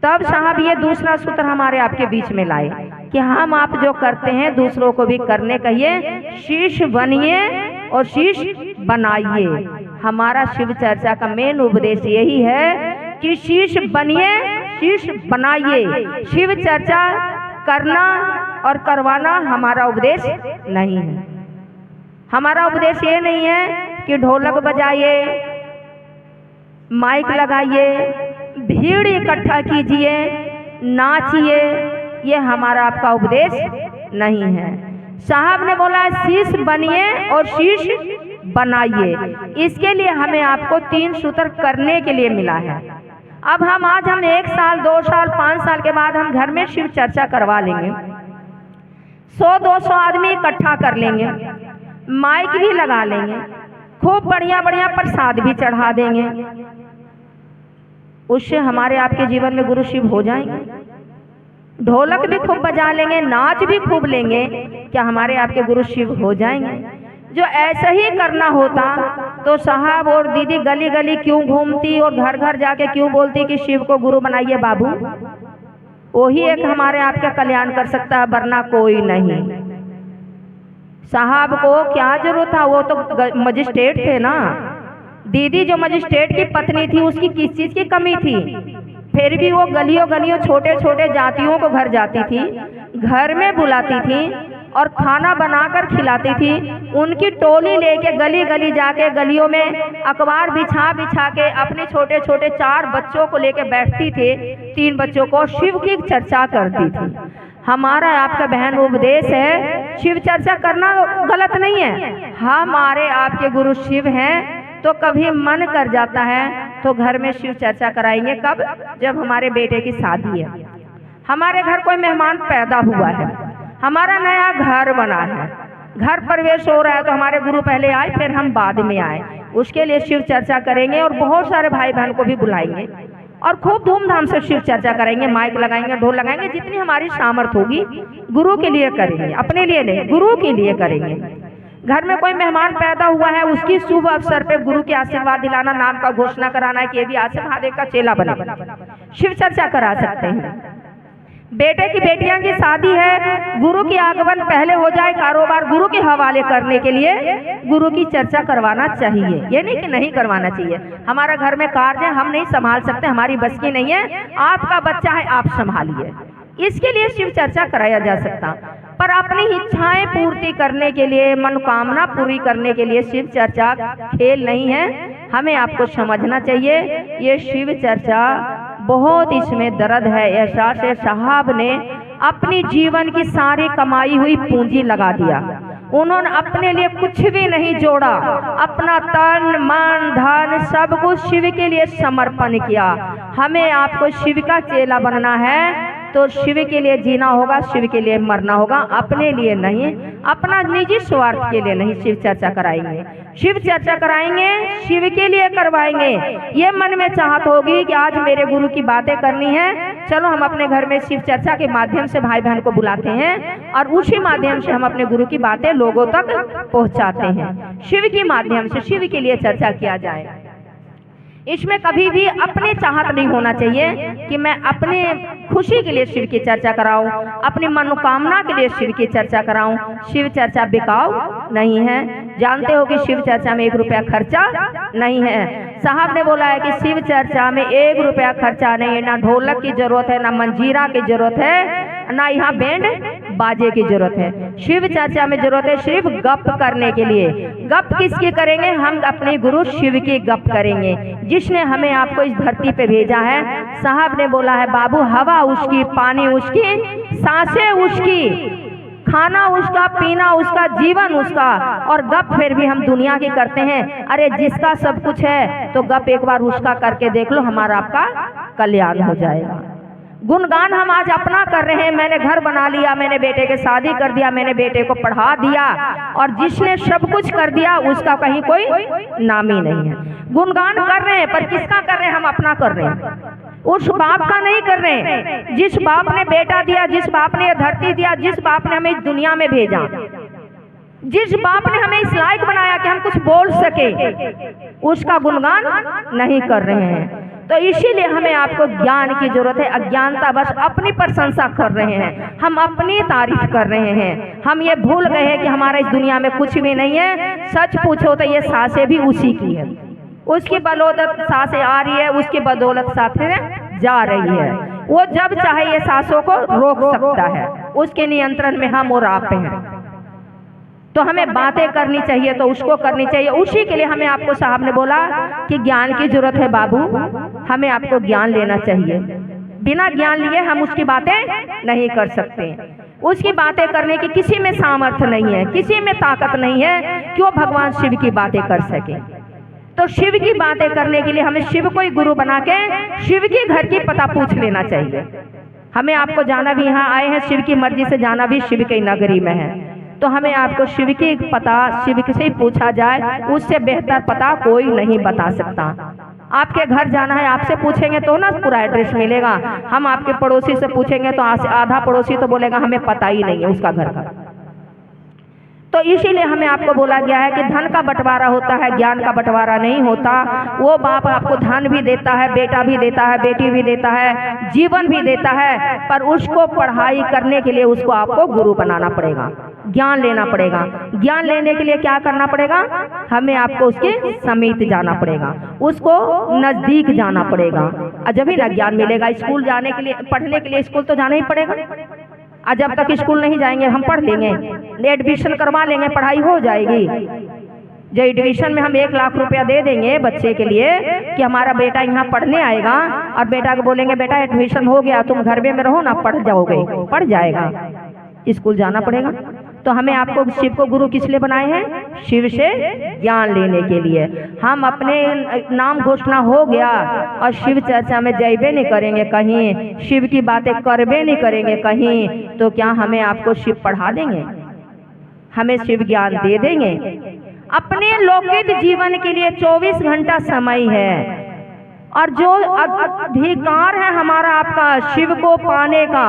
तब साहब ये दूसरा सूत्र हमारे आपके बीच में लाए कि हम आप जो करते हैं दूसरों को भी करने कहिए, शीश बनिए और शीश बनाइए। हमारा शिव चर्चा का मेन उपदेश यही है कि शीश बनिए, शीश बनाइए। शिव चर्चा करना और करवाना हमारा उपदेश नहीं है। हमारा उपदेश ये नहीं है कि ढोलक बजाइए, माइक लगाइए, भीड़ इकट्ठा कीजिए, नाचिए, ये हमारा आपका उपदेश नहीं है। साहब ने बोला शीश बनिए और शीश बनाइए। इसके लिए हमें आपको 3 सूत्र करने के लिए मिला है। अब हम 1 साल 2 साल 5 साल के बाद हम घर में शिव चर्चा करवा लेंगे, 100-200 आदमी इकट्ठा कर लेंगे, माइक भी लगा लेंगे, खूब बढ़िया बढ़िया प्रसाद भी चढ़ा देंगे। उससे हमारे आपके जीवन में गुरु शिव हो जाएंगे। ढोलक भी खूब बजा लेंगे, नाच भी खूब लेंगे, क्या हमारे आपके गुरु शिव हो जाएंगे? जो ऐसा ही करना होता तो साहब और दीदी गली गली क्यों घूमती और घर घर जाके क्यों बोलती कि शिव को गुरु बनाइए बाबू? वही एक हमारे आपका कल्याण कर सकता है, वरना कोई नहीं। साहब को क्या जरूरत था? वो तो मजिस्ट्रेट थे ना। दीदी जो मजिस्ट्रेट की पत्नी थी उसकी किस चीज की कमी थी? फिर भी वो गलियों गलियों छोटे छोटे जातियों को घर जाती थी, घर में बुलाती थी और खाना बनाकर खिलाती थी। उनकी टोली लेके गली गली जाके गलियों में अखबार बिछा बिछा के अपने छोटे छोटे 4 बच्चों को लेके बैठती थी, 3 बच्चों को शिव की चर्चा करती थी। हमारा आपका बहन उपदेश है, शिव चर्चा करना गलत नहीं है। हमारे आपके गुरु शिव हैं, तो कभी मन कर जाता है तो घर में शिव चर्चा कराएंगे। कब? जब हमारे बेटे की शादी है, हमारे घर कोई मेहमान पैदा हुआ है, हमारा नया घर बना है, घर प्रवेश हो रहा है, तो हमारे गुरु पहले आए फिर हम बाद में आए। उसके लिए शिव चर्चा करेंगे और बहुत सारे भाई बहन को भी बुलाएंगे और खूब धूमधाम से शिव चर्चा करेंगे, माइक लगाएंगे, ढोल लगाएंगे, जितनी हमारी सामर्थ होगी गुरु के लिए करेंगे, अपने लिए नहीं, गुरु के लिए करेंगे। घर में कोई मेहमान पैदा हुआ है, उसकी शुभ अवसर पे गुरु के आशीर्वाद दिलाना, नाम का घोषणा कराना कि ये भी आज से महादेव का चेला बने, शिव चर्चा करा सकते हैं। बेटे की बेटियां की शादी है, गुरु की आगमन पहले हो जाए, कारोबार गुरु के हवाले करने के लिए गुरु की चर्चा करवाना चाहिए। ये नहीं कि नहीं करवाना चाहिए। हमारा घर में कार्य है, हम नहीं संभाल सकते, हमारी बस की नहीं है, आपका बच्चा है, आप संभालिए, इसके लिए शिव चर्चा कराया जा सकता। पर अपनी इच्छाएं पूर्ति करने के लिए, मनोकामना पूरी करने के लिए शिव चर्चा खेल नहीं है। हमें आपको समझना चाहिए, ये शिव चर्चा बहुत इसमें दर्द है, एहसास है। साहब ने अपनी जीवन की सारी कमाई हुई पूंजी लगा दिया, उन्होंने अपने लिए कुछ भी नहीं जोड़ा, अपना तन मन धन सब कुछ शिव के लिए समर्पण किया। हमें आपको शिव का चेला बनना है तो शिव के लिए जीना होगा, शिव के लिए मरना होगा, अपने लिए नहीं, अपना निजी स्वार्थ के लिए नहीं। शिव चर्चा कराएंगे, शिव चर्चा कराएंगे, शिव के लिए करवाएंगे। ये मन में चाहत होगी कि आज मेरे गुरु की बातें करनी है, चलो हम अपने घर में शिव चर्चा के माध्यम से भाई बहन को बुलाते हैं और उसी माध्यम से हम अपने गुरु की बातें लोगों तक पहुंचाते हैं। शिव के माध्यम से शिव के लिए चर्चा किया जाए। इसमें कभी भी अपने चाहत नहीं होना चाहिए कि मैं अपने खुशी के लिए शिव की चर्चा कराऊं, अपनी मनोकामना के लिए शिव की चर्चा कराऊं। शिव चर्चा बिकाऊ नहीं है। जानते हो कि शिव चर्चा में 1 रुपया खर्चा नहीं है। साहब ने बोला है कि शिव चर्चा में 1 रुपया खर्चा नहीं है, ना ढोलक की जरूरत है, ना मंजीरा की जरूरत है, ना यहाँ बैंड बाजे की जरूरत है। शिव चर्चा में जरूरत है सिर्फ गप करने के लिए। गप किसकी करेंगे? हम अपने गुरु शिव की गप करेंगे, जिसने हमें आपको इस धरती पे भेजा है। साहब ने बोला है बाबू, हवा उसकी, पानी उसकी, सांसें उसकी, खाना उसका, पीना उसका, जीवन उसका, और गप फिर भी हम दुनिया की करते हैं। अरे जिसका सब कुछ है तो गप एक बार उसका करके देख लो, हमारा आपका कल्याण हो जाएगा। गुणगान हम आज अपना कर रहे हैं, मैंने घर बना लिया, मैंने बेटे के शादी कर दिया, मैंने बेटे को पढ़ा दिया, और जिसने सब कुछ कर दिया उसका कहीं कोई नाम ही नहीं है। गुणगान कर रहे हैं पर किसका कर रहे हैं? हम अपना कर रहे हैं, उस बाप का नहीं कर रहे हैं। जिस बाप ने बेटा दिया, जिस बाप ने धरती दिया, जिस बाप ने हमें इस दुनिया में भेजा, जिस बाप ने हमें इस लायक बनाया कि हम कुछ बोल सके, उसका गुणगान नहीं कर रहे हैं। तो इसीलिए हमें आपको ज्ञान की जरूरत है। अज्ञानता बस अपनी प्रशंसा कर रहे हैं, हम अपनी तारीफ कर रहे हैं। हम ये भूल गए हैं कि हमारा इस दुनिया में कुछ भी नहीं है। सच पूछो तो ये सांसें भी उसी की है, उसकी बदौलत सांसें आ रही है, उसकी बदौलत सांसें जा रही है। वो जब चाहे ये सांसों को रोक सकता है, उसके नियंत्रण में हम और आप हैं। तो हमें बातें करनी चाहिए तो उसको करनी चाहिए। उसी के लिए हमें आपको साहब ने बोला कि ज्ञान की जरूरत है बाबू, हमें आपको ज्ञान लेना चाहिए। बिना ज्ञान लिए हम उसकी बातें नहीं कर सकते। उसकी बातें करने की किसी में सामर्थ्य नहीं है, किसी में ताकत नहीं है कि वो भगवान शिव की बातें कर सके। तो शिव की बातें करने के लिए हमें शिव को ही गुरु बना के शिव के घर की पता पूछ लेना चाहिए। हमें आपको जाना भी, यहाँ आए हैं शिव की मर्जी से, जाना भी शिव की नगरी में है, तो हमें आपको शिव की पता शिव से ही पूछा जाए, उससे बेहतर पता कोई नहीं बता सकता। आपके घर जाना है, आपसे पूछेंगे तो ना पूरा एड्रेस मिलेगा। हम आपके पड़ोसी से पूछेंगे तो आधा पड़ोसी तो बोलेगा हमें पता ही नहीं है उसका घर का। तो इसीलिए हमें आपको बोला गया है कि धन का बंटवारा होता है, ज्ञान का बंटवारा नहीं होता। वो बाप आपको धन भी देता है, बेटा भी देता है, बेटी भी देता है, जीवन भी देता है, पर उसको पढ़ाई करने के लिए उसको आपको गुरु बनाना पड़ेगा, ज्ञान लेना पड़ेगा। ज्ञान लेने के लिए क्या करना पड़ेगा? हमें आपको उसके समीप जाना पड़ेगा, उसको नजदीक जाना पड़ेगा, और जब ही ना ज्ञान मिलेगा। स्कूल जाने के लिए, पढ़ने के लिए स्कूल तो जाना ही पड़ेगा। और जब तक स्कूल नहीं जाएंगे हम पढ़ लेंगे, एडमिशन करवा लेंगे, पढ़ाई हो जाएगी। जो एडमिशन में हम 1 लाख रुपया दे देंगे बच्चे के लिए कि हमारा बेटा यहाँ पढ़ने आएगा, और बेटा को बोलेंगे बेटा एडमिशन हो गया, तुम घर में रहो ना, पढ़ जाओगे, पढ़ जाएगा। स्कूल जाना पड़ेगा। तो हमें आपको शिव को गुरु किस लिए बनाए हैं? शिव से ज्ञान लेने के लिए। हम अपने नाम घोषणा हो गया और शिव चर्चा में जाइबे नहीं करेंगे कहीं, शिव की बातें करबे नहीं करेंगे कहीं, तो क्या हमें आपको शिव पढ़ा देंगे? हमें शिव ज्ञान दे देंगे? अपने लौकिक जीवन के लिए 24 घंटा समय है, और जो अधिकार है हमारा आपका शिव को पाने का,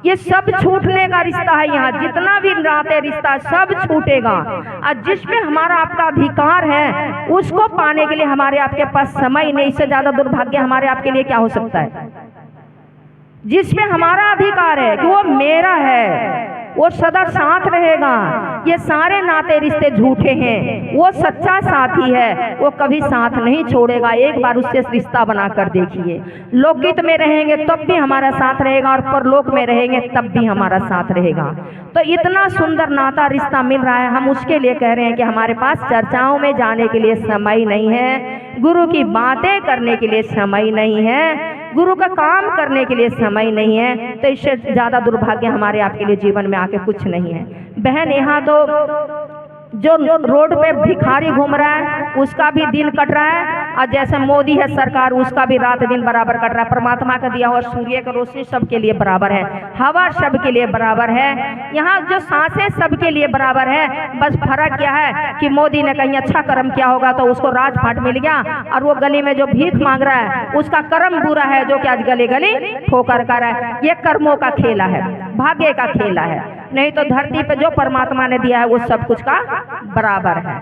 ये सब छूटने का रिश्ता है। यहाँ जितना भी नाते रिश्ता सब छूटेगा, और जिसमें हमारा आपका अधिकार है उसको पाने के लिए हमारे आपके पास समय नहीं। इससे ज्यादा दुर्भाग्य हमारे आपके लिए क्या हो सकता है? जिसमें हमारा अधिकार है कि वो मेरा है, वो सदा साथ रहेगा। ये सारे नाते रिश्ते झूठे हैं, वो सच्चा साथी है, वो कभी साथ नहीं छोड़ेगा। एक बार उससे रिश्ता बनाकर देखिए। लोकित में रहेंगे तब भी हमारा साथ रहेगा, और परलोक में रहेंगे तब भी हमारा साथ रहेगा। तो इतना सुंदर नाता रिश्ता मिल रहा है, हम उसके लिए कह रहे हैं कि हमारे पास चर्चाओं में जाने के लिए समय नहीं है, गुरु की बातें करने के लिए समय नहीं है, गुरु का काम करने के लिए समय नहीं है। तो इससे ज्यादा दुर्भाग्य हमारे आपके लिए जीवन में आके कुछ नहीं है। बहन, यहाँ तो जो रोड पे भिखारी घूम रहा है उसका भी दिन कट रहा है, और जैसे मोदी है सरकार उसका भी रात दिन बराबर कट रहा है। परमात्मा का दिया हुआ सूर्य का रोशनी सबके लिए बराबर है, हवा सबके लिए बराबर है, यहाँ जो सांसें सबके लिए बराबर है। बस फर्क क्या है कि मोदी ने कहीं अच्छा कर्म किया होगा तो उसको राजपाट मिल गया, और वो गली में जो भीख मांग रहा है उसका कर्म बुरा है जो कि आज गली गली ठोकर कर रहा है। ये कर्मों का खेला है, भाग्य का खेला है। नहीं तो धरती पे जो परमात्मा ने दिया है वो सब कुछ का बराबर है।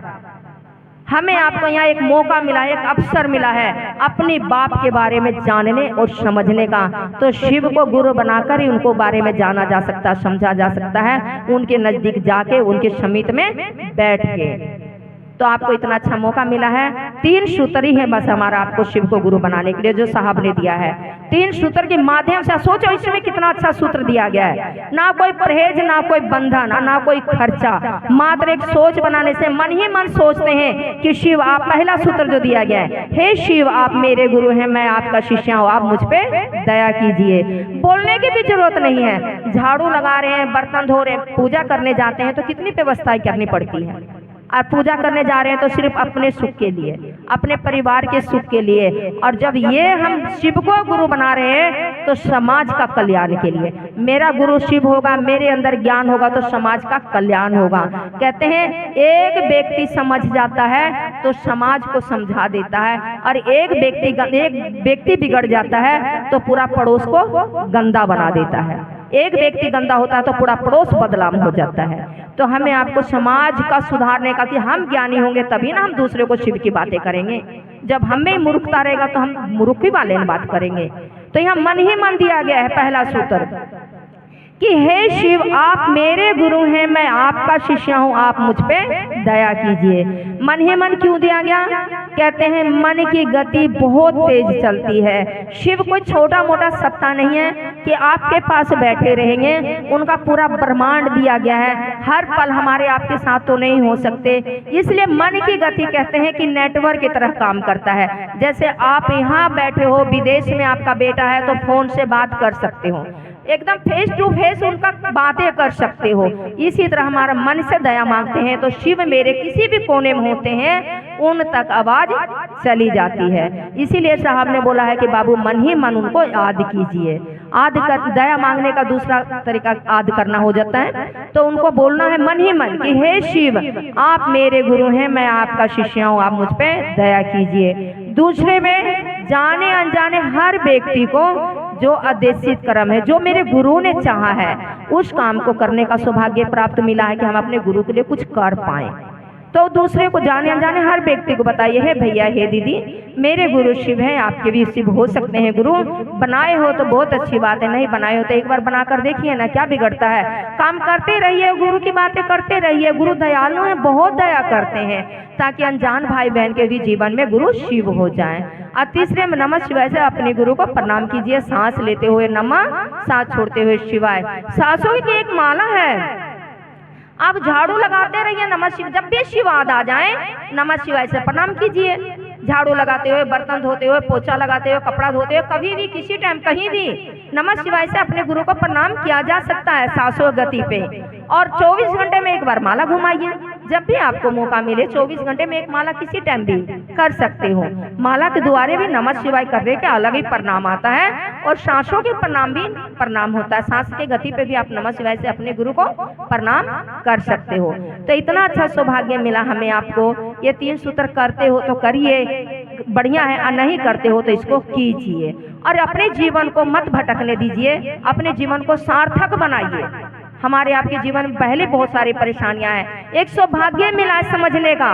हमें आपको यहाँ एक मौका मिला है, एक अवसर मिला है अपने बाप के बारे में जानने और समझने का। तो शिव को गुरु बनाकर ही उनको बारे में जाना जा सकता, समझा जा सकता है, उनके नजदीक जाके, उनके समीप में बैठ के। तो आपको इतना अच्छा मौका मिला है। 3 सूत्र ही है बस हमारा आपको शिव को गुरु बनाने के लिए जो साहब ने दिया है। 3 सूत्र के माध्यम से सोचो इसमें कितना अच्छा सूत्र दिया गया है। ना कोई परहेज, ना कोई बंधन, ना कोई खर्चा, मात्र एक सोच बनाने से मन ही मन सोचते हैं कि शिव आप, पहला सूत्र जो दिया गया है, हे शिव आप मेरे गुरु हैं, मैं आपका शिष्य हूँ, आप मुझ पे दया कीजिए। बोलने की भी जरूरत नहीं है। झाड़ू लगा रहे हैं, बर्तन धो रहे हैं, पूजा करने जाते हैं तो कितनी व्यवस्थाएं करनी पड़ती है। और पूजा करने जा रहे हैं तो सिर्फ अपने सुख के लिए, अपने परिवार के सुख के लिए। और जब ये हम शिव को गुरु बना रहे हैं तो समाज का कल्याण के लिए। मेरा गुरु शिव होगा, मेरे अंदर ज्ञान होगा तो समाज का कल्याण होगा। कहते हैं एक व्यक्ति समझ जाता है तो समाज को समझा देता है, और एक व्यक्ति बिगड़ जाता है तो पूरा पड़ोस को गंदा बना देता है। एक व्यक्ति गंदा होता है तो पूरा पड़ोस बदनाम हो जाता है। तो हमें आपको समाज का सुधारने का, कि हम ज्ञानी होंगे तभी ना हम दूसरे को शिव की बातें करेंगे। जब हमें मूर्खता रहेगा तो हम मूर्खी वाले बात करेंगे। तो यहाँ मन ही मन दिया गया है पहला सूत्र कि हे शिव आप मेरे गुरु हैं, मैं आपका शिष्य हूँ, आप मुझ पे दया कीजिए। मन ही मन क्यों दिया गया? कहते हैं मन की गति बहुत तेज चलती है। शिव कोई छोटा मोटा सत्ता नहीं है कि आपके पास बैठे रहेंगे। उनका पूरा ब्रह्मांड दिया गया है, हर पल हमारे आपके साथ तो नहीं हो सकते। इसलिए मन की गति कहते हैं कि नेटवर्क की तरह काम करता है। जैसे आप यहाँ बैठे हो, विदेश में आपका बेटा है तो फोन से बात कर सकते हो, एकदम फेस टू फेस उनका बातें कर सकते हो। इसी तरह हमारा मन से दया मांगते हैं तो शिव मेरे किसी भी कोने में होते हैं, उन तक आवाज चली जाती है। इसीलिए साहब ने बोला है कि बाबू मन ही मन उनको याद कीजिए। दया मांगने का दूसरा तरीका याद करना हो जाता है, तो उनको बोलना है मन ही मन कि हे शिव आप मेरे गुरु हैं, मैं आपका शिष्य हूँ, आप मुझ पे दया कीजिए। दूसरे में जाने अनजाने हर व्यक्ति को जो आदेशित कर्म है, जो मेरे गुरु ने चाहा है, उस काम को करने का सौभाग्य प्राप्त मिला है कि हम अपने गुरु के लिए कुछ कर पाए। तो दूसरे को जाने अनजाने हर व्यक्ति को बताइए, हे भैया हे दीदी मेरे गुरु शिव हैं, आपके भी शिव हो सकते हैं गुरु। बनाए हो तो बहुत अच्छी बात है, नहीं बनाए हो तो एक बार बनाकर देखिए ना, क्या बिगड़ता है। काम करते रहिए, गुरु की बातें करते रहिए। गुरु दयालु हैं, बहुत दया करते हैं, ताकि अनजान भाई बहन के भी जीवन में गुरु शिव हो जाएं। और तीसरे में नमः शिवाय से अपने गुरु को प्रणाम कीजिए। सांस लेते हुए नमः, सांस छोड़ते हुए शिवाय। सांसों की एक माला है। आप झाड़ू लगाते रहिए नमः शिव, जब भी शिव याद आ जाए नमः शिवाय से प्रणाम कीजिए। झाड़ू लगाते हुए, बर्तन धोते हुए, पोछा लगाते हुए, कपड़ा धोते हुए, कभी भी किसी टाइम कहीं भी नमः शिवाय से अपने गुरु को प्रणाम किया जा सकता है सांसों गति पे। और 24 घंटे में एक बार माला घुमाइए। जब भी आपको मौका मिले 24 घंटे में एक माला किसी टाइम भी कर सकते हो। माला के द्वारे भी नमः शिवाय करने के अलग ही प्रणाम आता है, और सांसों के प्रणाम भी प्रणाम होता है। सांस के गति पे भी आप नमः शिवाय से अपने गुरु को प्रणाम कर सकते हो। तो इतना अच्छा सौभाग्य मिला हमें आपको। ये 3 सूत्र करते हो तो करिए, बढ़िया है, और नहीं करते हो तो इसको कीजिए। और अपने जीवन को मत भटकने दीजिए, अपने जीवन को सार्थक बनाइए। हमारे आपके जीवन में पहले बहुत सारी परेशानियां हैं, एक सौभाग्य मिला है समझने का।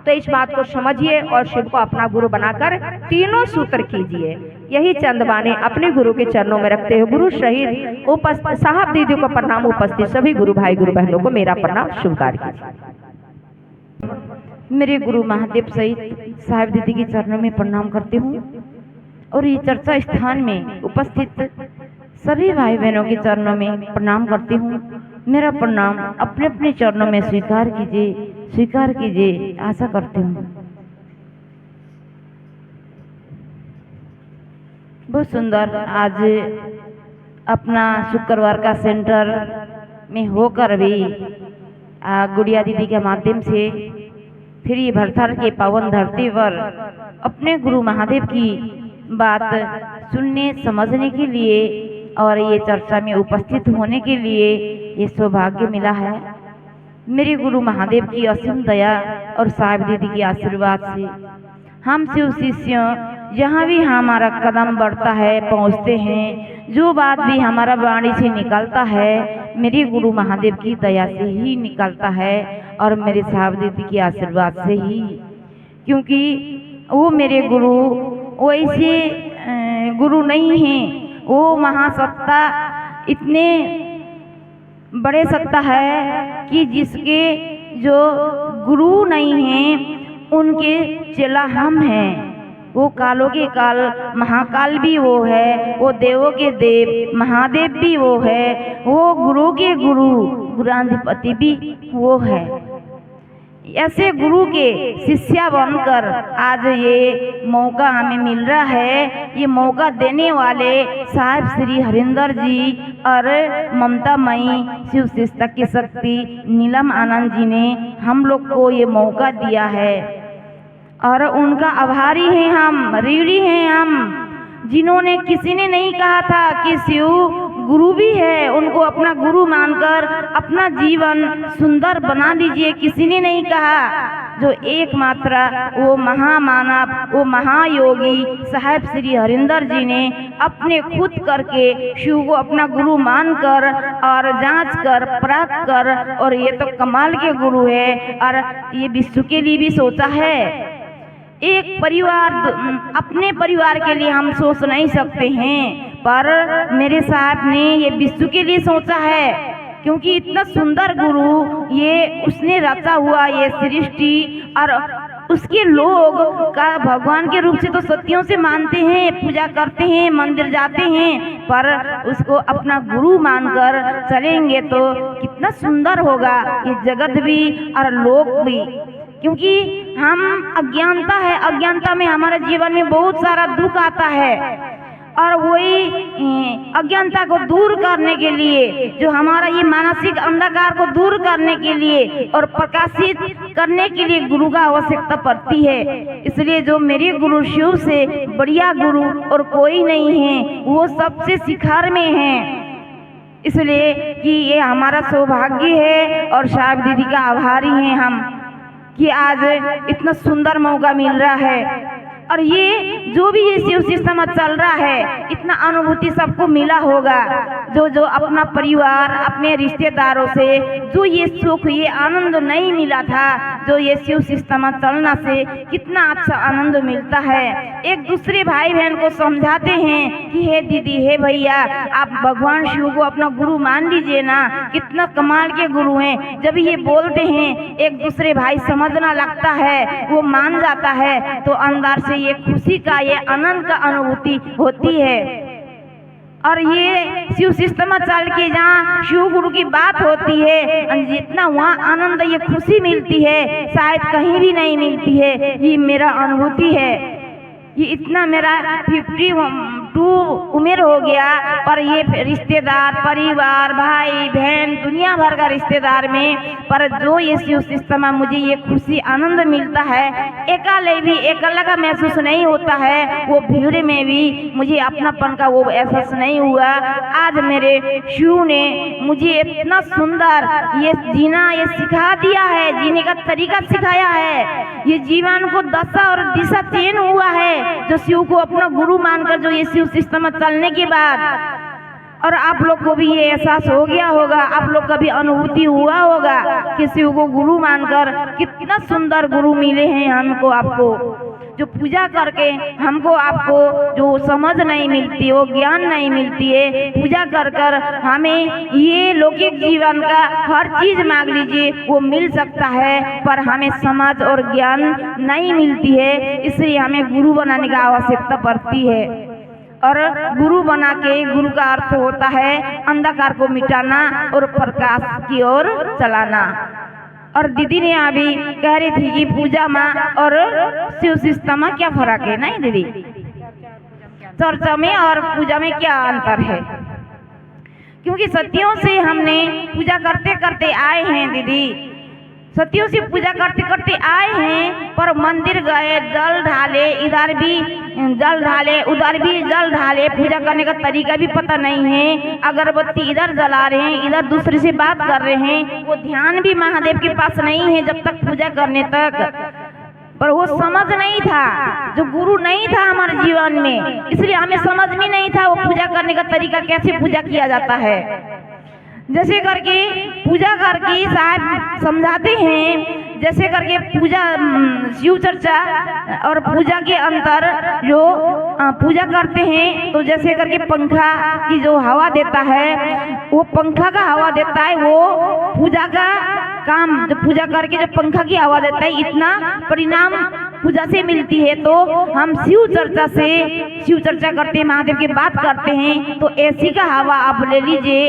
तो इस बात को समझिए और शिव को अपना गुरु बनाकर 3 सूत्र कीजिए। यही चंद बाने अपने गुरु के चरणों में रखते हुए गुरु शहीद उपस्थित साहब दीदी को प्रणाम, उपस्थित सभी गुरु भाई गुरु बहनों को मेरा प्रणाम स्वीकार कीजिए। मेरे गुरु महादेव सहित साहब दीदी के चरणों में प्रणाम करती हूँ, और ये चर्चा स्थान में उपस्थित सभी भाई बहनों के चरणों में प्रणाम करती हूँ। मेरा प्रणाम अपने अपने चरणों में स्वीकार कीजिए, आशा करती हूँ। बहुत सुंदर आज अपना शुक्रवार का सेंटर में होकर भी गुड़िया दीदी के माध्यम से फिर ये भरथर के पावन धरती पर अपने गुरु महादेव की बात सुनने समझने के लिए और ये चर्चा में उपस्थित होने के लिए ये सौभाग्य मिला है। मेरे गुरु महादेव की असीम दया और साहब दीदी के आशीर्वाद से हम शिव शिष्य जहाँ भी हमारा कदम बढ़ता है, पहुँचते हैं, जो बात भी हमारा वाणी से निकलता है मेरे गुरु महादेव की दया से ही निकलता है और मेरे साहब दीदी के आशीर्वाद से ही, क्योंकि वो मेरे गुरु वैसे गुरु नहीं हैं। वो महासत्ता इतने बड़े सत्ता है कि जिसके जो गुरु नहीं हैं, उनके चेला हम हैं। वो कालों के काल महाकाल भी वो है, वो देवों के देव महादेव भी वो है, वो गुरु के गुरु गुराधिपति भी वो है। ऐसे गुरु के शिष्या बनकर आज ये मौका हमें मिल रहा है। ये मौका देने वाले साहिब श्री हरिंदर जी और ममता मई शिव शिष्टा की शक्ति नीलम आनंद जी ने हम लोग को ये मौका दिया है और उनका आभारी हैं हम, ऋणी हैं हम। जिन्होंने किसी ने नहीं कहा था कि शिव गुरु भी है, उनको अपना गुरु मानकर अपना जीवन सुंदर बना लीजिए, किसी ने नहीं कहा। जो एकमात्र वो महामानव, वो महायोगी साहिब श्री हरिंदर जी ने अपने खुद करके शिव को अपना गुरु मानकर और जांच कर परख कर, और ये तो कमाल के गुरु है और ये विश्व के लिए भी सोचा है। एक परिवार, अपने परिवार के लिए हम सोच नहीं सकते हैं, पर मेरे साहब ने ये विश्व के लिए सोचा है, क्योंकि इतना सुंदर गुरु ये उसने रचा हुआ ये सृष्टि, और उसके लोग का भगवान के रूप से तो सत्यों से मानते हैं, पूजा करते हैं, मंदिर जाते हैं, पर उसको अपना गुरु मानकर चलेंगे तो कितना सुंदर होगा ये जगत भी और लोग भी। क्योंकि हम अज्ञानता है, अज्ञानता में हमारे जीवन में बहुत सारा दुख आता है, और वही अज्ञानता को दूर करने के लिए, जो हमारा ये मानसिक अंधकार को दूर करने के लिए और प्रकाशित करने के लिए गुरु का आवश्यकता पड़ती है। इसलिए जो मेरे गुरु शिव से बढ़िया गुरु और कोई नहीं है, वो सबसे शिखर में है। इसलिए कि ये हमारा सौभाग्य है और साहब दीदी का आभारी हैं हम कि आज इतना सुंदर मौका मिल रहा है। और ये जो भी ये शिव सिस्टम चल रहा है, इतना अनुभूति सबको मिला होगा, जो अपना परिवार, अपने रिश्तेदारों से जो ये सुख, ये आनंद नहीं मिला था, जो ये शिव सिस्टम चलना से कितना अच्छा आनंद मिलता है। एक दूसरे भाई बहन को समझाते हैं कि हे दीदी, हे भैया, आप भगवान शिव को अपना गुरु मान लीजिए ना, कितना कमाल के गुरु हैं। जब ये बोलते हैं, एक दूसरे भाई समझना लगता है, वो मान जाता है, तो अंदर से ये खुशी का, ये आनंद का अनुभूति होती है। और ये शिव सिस्टम चल के जहाँ शिव गुरु की बात होती है, जितना वहाँ आनंद, ये खुशी मिलती है, शायद कहीं भी नहीं मिलती है। ये मेरा अनुभूति है। ये इतना मेरा 52 उम्र हो गया, पर ये रिश्तेदार, परिवार, भाई बहन, दुनिया भर का रिश्तेदार में, पर जो ये शिव सिस्टम मुझे ये खुशी आनंद मिलता है, अकेला का महसूस नहीं होता है। वो भीड़ में भी मुझे अपनापन का वो एहसास नहीं हुआ। आज मेरे शिव ने मुझे इतना सुंदर ये जीना ये सिखा दिया है, जीने का तरीका सिखाया है। ये जीवन को दशा और दिशा चेंज हुआ है, जो शिव को अपना गुरु मानकर, जो ये शिव सिस्टम चलने के बाद। और आप लोग को भी ये एहसास हो गया होगा, आप लोग का भी अनुभूति हुआ होगा कि शिव को गुरु मानकर कितना सुंदर गुरु मिले हैं हमको, आपको, जो पूजा करके हमको आपको जो समझ नहीं मिलती, वो ज्ञान नहीं मिलती है, पूजा कर कर हमें ये लौकिक जीवन का हर चीज मांग लीजिए वो मिल सकता है, पर हमें समझ और ज्ञान नहीं मिलती है। इसलिए हमें गुरु बनाने की आवश्यकता पड़ती है। और गुरु बना के, गुरु का अर्थ होता है अंधकार को मिटाना और प्रकाश की ओर चलाना। और दीदी ने अभी कह रही थी कि पूजा में और शिव सिस्टम में क्या फर्क है, नहीं दीदी? चर्चा में और पूजा में क्या अंतर है? क्योंकि सदियों से हमने पूजा करते करते आए हैं दीदी, सतियों से पूजा करते करते आए हैं, पर मंदिर गए, जल ढाले, इधर भी जल ढाले, उधर भी जल ढाले, पूजा करने का तरीका भी पता नहीं है। अगरबत्ती इधर जला रहे हैं, इधर दूसरे से बात कर रहे हैं, वो ध्यान भी महादेव के पास नहीं है जब तक पूजा करने तक। पर वो समझ नहीं था, जो गुरु नहीं था हमारे जीवन में, इसलिए हमें समझ में नहीं था वो पूजा करने का तरीका, कैसे पूजा किया जाता है। जैसे करके पूजा करके साहब समझाते हैं, जैसे करके पूजा, शिव चर्चा और पूजा के अंतर जो पूजा करते हैं, तो जैसे करके पंखा की जो हवा देता है, वो पंखा का हवा देता है, वो पूजा का काम जब पूजा करके जब पंखा की हवा देता है, इतना परिणाम पूजा से मिलती है। तो हम शिव चर्चा करते हैं, महादेव की बात करते हैं, तो एसी का हवा आप ले लीजिए,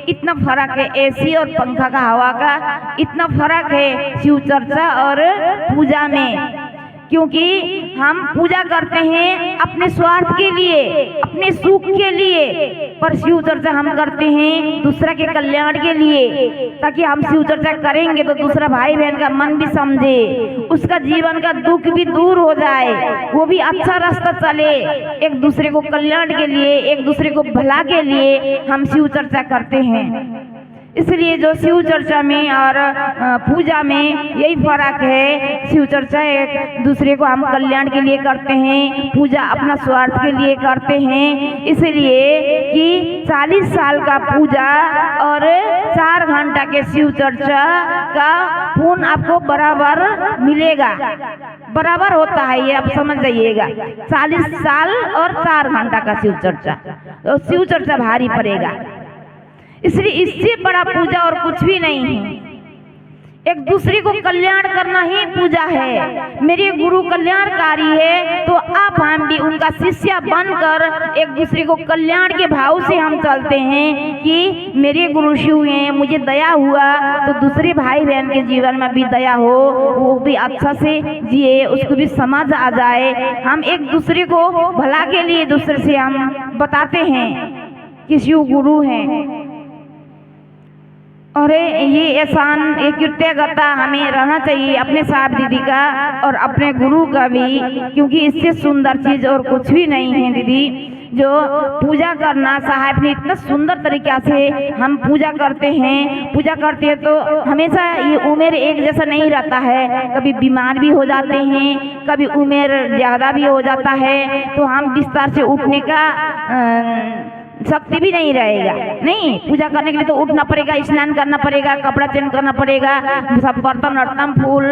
इतना फर्क है एसी और पंखा का हवा का, इतना फर्क है शिव चर्चा और पूजा में। क्योंकि हम पूजा करते हैं अपने स्वार्थ के लिए, अपने सुख के लिए, पर शिव चर्चा हम करते हैं दूसरा के कल्याण के लिए, ताकि हम शिव चर्चा करेंगे तो दूसरा भाई बहन का मन भी समझे, उसका जीवन का दुख भी दूर हो जाए, वो भी अच्छा रास्ता चले, एक दूसरे को कल्याण के लिए, एक दूसरे को भला के लिए हम शिव चर्चा करते हैं। इसलिए जो शिव चर्चा में और पूजा में यही फर्क है। शिव चर्चा एक दूसरे को हम कल्याण के लिए करते हैं, पूजा अपना स्वार्थ के लिए करते हैं। इसलिए कि 40 साल का पूजा और 4 घंटा के शिव चर्चा का पुण्य आपको बराबर मिलेगा, बराबर होता है, ये आप समझ जाइएगा। 40 साल और 4 घंटा का शिव चर्चा, तो शिव चर्चा भारी पड़ेगा। इसलिए इससे बड़ा पूजा और कुछ भी नहीं है। एक दूसरे को कल्याण करना ही पूजा है। मेरे गुरु कल्याणकारी है, तो आप हम भी उनका शिष्य बनकर एक दूसरे को कल्याण के भाव से हम चलते हैं कि मेरे गुरु शिव हैं, मुझे दया हुआ तो दूसरे भाई बहन के जीवन में भी दया हो, वो भी अच्छा से जिए, उसको भी समझ आ जाए। हम एक दूसरे को भला के लिए दूसरे से हम बताते हैं कि शिव गुरु हैं। और ये एहसान, ये कृतज्ञता हमें रहना चाहिए अपने साहब दीदी का और अपने गुरु का भी, क्योंकि इससे सुंदर चीज और कुछ भी नहीं है दीदी। जो पूजा करना, साहब ने इतना सुंदर तरीक़ा से हम पूजा करते हैं तो हमेशा ये उम्र एक जैसा नहीं रहता है, कभी बीमार भी हो जाते हैं, कभी उम्र ज़्यादा भी हो जाता है, तो हम बिस्तर से उठने का शक्ति भी नहीं रहेगा। नहीं, पूजा करने के लिए तो उठना पड़ेगा, स्नान करना पड़ेगा, कपड़ा चेंज करना पड़ेगा, सब बर्तन वर्तन फूल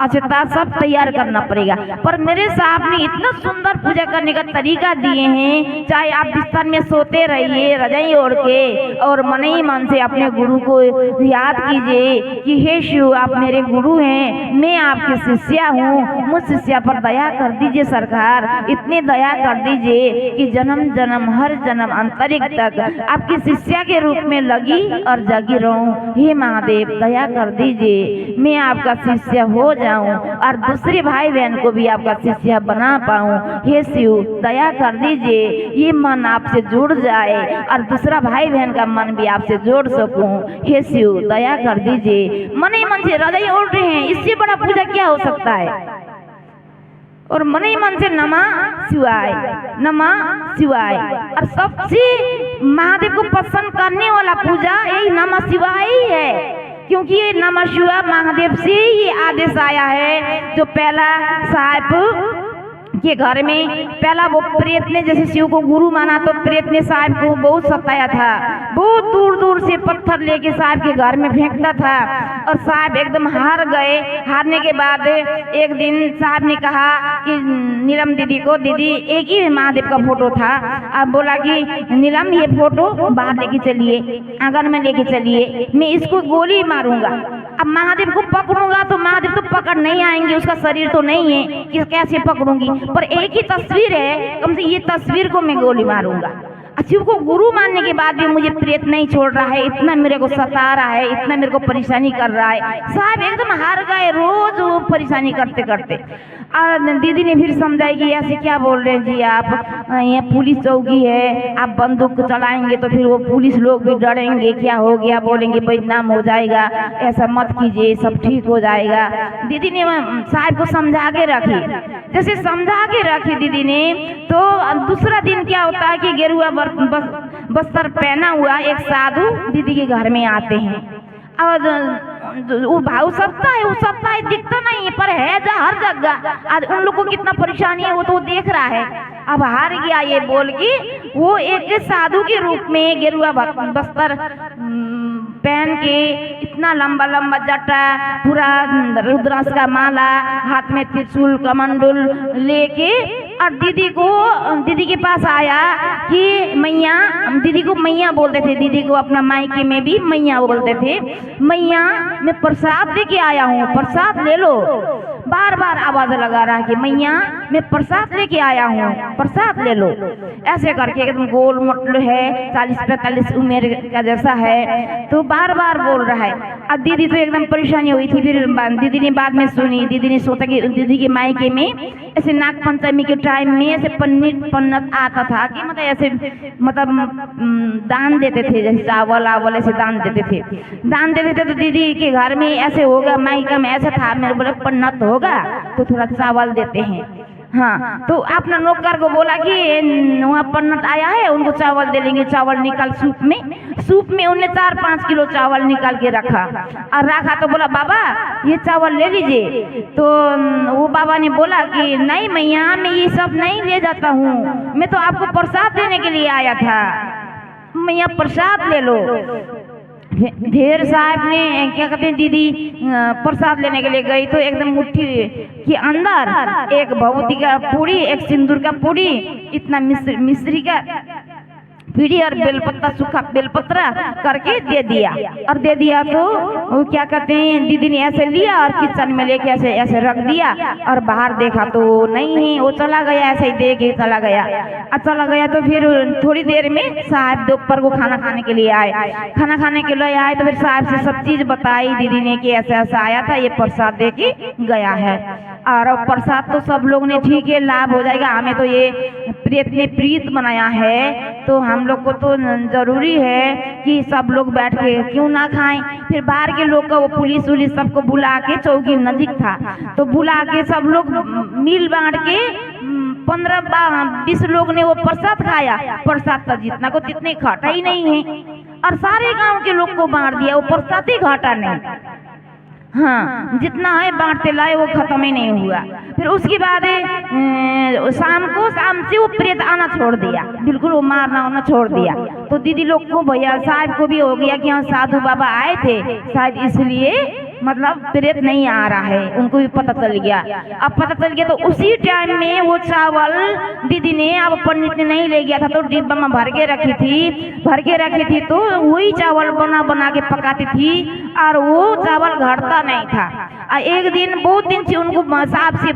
अक्षता सब तैयार करना पड़ेगा। पर मेरे साहब ने इतना सुंदर पूजा करने का तरीका दिए हैं, चाहे आप बिस्तर में सोते रहिए रजाई ओढ़ के और मन ही मन से अपने गुरु को याद कीजिए कि हे शिव, आप मेरे गुरु हैं, मैं आपके शिष्या हूँ, मुझ शिष्या पर दया कर दीजिए सरकार, इतनी दया कर दीजिए कि जन्म जन्म हर जन्म अंतरिक तक आपकी शिष्या के रूप में लगी और जगी रहूं। हे महादेव दया कर दीजिए, मैं आपका शिष्य हो जाऊं और दूसरे भाई बहन को भी आपका शिष्य बना पाऊं। हे शिव दया कर दीजिए, ये मन आपसे जुड़ जाए और दूसरा भाई बहन का मन भी आपसे जोड़ सकूं। हे शिव दया कर दीजिए। मन ही मन से हृदय ओढ़ रहे हैं, इससे बड़ा पूजा क्या हो सकता है। और मन ही मन से नमः शिवाय, नमः शिवाय। और सबसे महादेव को पसंद करने वाला पूजा यही नमः शिवाय ही है, क्योंकि ये नमः शिवाय महादेव से ये आदेश आया है। जो पहला साहब के घर में पहला वो प्रेत ने जैसे शिव को गुरु माना, तो प्रेत ने साहब को बहुत सताया था, बहुत दूर दूर से पत्थर लेके साहब के घर में फेंकता था और साहब एकदम हार गए। हारने के बाद एक दिन साहब ने कहा कि नीलम दीदी को, दीदी एक ही महादेव का फोटो था, अब बोला कि नीलम ये फोटो बाहर लेके चलिए, आंगन में लेके चलिए, मैं इसको गोली मारूंगा। अब महादेव को पकड़ूंगा तो महादेव तो पकड़ नहीं आएंगे, उसका शरीर तो नहीं है कि कैसे पकड़ूंगी, पर एक ही तस्वीर है, कम से ये तस्वीर को मैं गोली मारूंगा। शिव को गुरु मानने के बाद भी मुझे प्रेत नहीं छोड़ रहा है, इतना मेरे को सता रहा है, इतना मेरे को परेशानी कर रहा है। साहब एकदम हार गए, रोज वो परेशानी करते करते। दीदी ने फिर समझाई कि ऐसे क्या बोल रहे हैं जी आप, यहाँ पुलिस चौकी है, आप बंदूक चलाएंगे तो फिर वो पुलिस लोग भी डरेंगे, क्या हो गया, बोलेंगे बदनाम हो जाएगा, ऐसा मत कीजिए, सब ठीक हो जाएगा। दीदी ने साहब को समझा के रखी। जैसे समझा के रखी दीदी ने, तो दूसरा दिन क्या होता है कि गेरुआ बस्तर पहना हुआ एक साधु दीदी के घर में आते हैं और वो भाव सत्ता है, वो सत्ता है दिखता नहीं है, पर है जा हर जगह। आज उन लोगों को कितना परेशानी है वो तो देख रहा है। अब हार गया ये बोल के वो एक साधु के रूप में गेरुआ बस्तर पहन के, इतना लंबा लंबा जटा, पूरा रुद्राक्ष का माला, हाथ में त्रिशूल कमंडल लेके और दीदी के पास आया कि मैया, दीदी को मैया बोलते थे, दीदी को अपना मायके में भी मैया बोलते थे। मैया मैं प्रसाद लेके आया हूँ, प्रसाद ले लो। बार बार आवाज लगा रहा है कि मैया मैं प्रसाद लेके आया हूँ, प्रसाद ले लो। ऐसे करके एकदम गोल मोटल है, 40-45 उम्र का जैसा है, तो बार बार बोल रहा है। अब दीदी तो एकदम परेशानी हुई थी। फिर दीदी ने बाद में सुनी, दीदी ने सोचा कि दीदी के मायके में ऐसे नाग पंचमी के टाइम में ऐसे पन्नत आता था कि मतलब ऐसे दान देते थे, जैसे चावल आवल ऐसे दान देते थे। तो दीदी के घर में ऐसे होगा, मायका में ऐसा था, मेरे बोले पन्नत होगा तो थोड़ा चावल देते हैं। हाँ, तो अपना नौकर को बोला कि वहाँ पन्नत आया है, उनको चावल दे लेंगे। चावल निकाल सूप में उन्हें 4-5 किलो चावल निकाल के रखा तो बोला बाबा ये चावल ले लीजिए। तो वो बाबा ने बोला कि नहीं मैया मैं ये सब नहीं ले जाता हूँ, मैं तो आपको प्रसाद देने के लिए आया था, मैया प्रसाद ले लो। ढेर साहब ने क्या कहते हैं, दीदी प्रसाद लेने के लिए गई तो एकदम मुट्ठी के अंदर एक भगवती का पूरी, एक सिंदूर का पूरी, इतना मिश्री का पीढ़ी और बेलपत्ता, सूखा बेलपत्रा करके दे दिया। तो वो क्या कहते हैं, दीदी ने ऐसे लिया और किचन में लेके ऐसे रख दिया और बाहर देखा तो नहीं है, वो चला गया, ऐसे ही दे के चला गया। तो फिर थोड़ी देर में साहब दोपहर को खाना खाने के लिए आए। तो फिर साहब से सब चीज बताई दीदी ने कि ऐसा ऐसा आया था, ये प्रसाद दे के गया है। और प्रसाद तो सब लोग ने ठीक है, लाभ हो जाएगा, हमें तो ये प्रेत ने प्रीत बनाया है, तो हम लोग को तो जरूरी है कि सब लोग बैठ के क्यों ना खाएं। फिर बाहर के लोग को वो पुलिस उलिस सबको बुला के, चौकी नजदीक था तो बुला के सब लोग मिल बांट के 15-20 लोग ने वो प्रसाद खाया। प्रसाद तो जितना को तितने घाटा ही नहीं है, और सारे गांव के लोग को बांट दिया, वो प्रसाद ही घाटा नहीं। हाँ, जितना है बांटते लाए, वो खत्म ही नहीं हुआ। फिर उसके बाद शाम से वो प्रेत आना छोड़ दिया, बिल्कुल वो मारना छोड़ दिया। तो दीदी लोग को, भैया साहब को भी हो गया कि हाँ साधु बाबा आए थे, शायद इसलिए मतलब प्रेत नहीं आ रहा है, उनको भी पता चल गया। अब पता चल गया तो उसी टाइम में वो चावल दीदी ने, अब पंडित ने नहीं ले गया था तो डिब्बा में भर के रखी थी। तो वही चावल बना के पकाती थी और वो चावल घटता नहीं था। एक दिन, बहुत दिन से उनको साहब से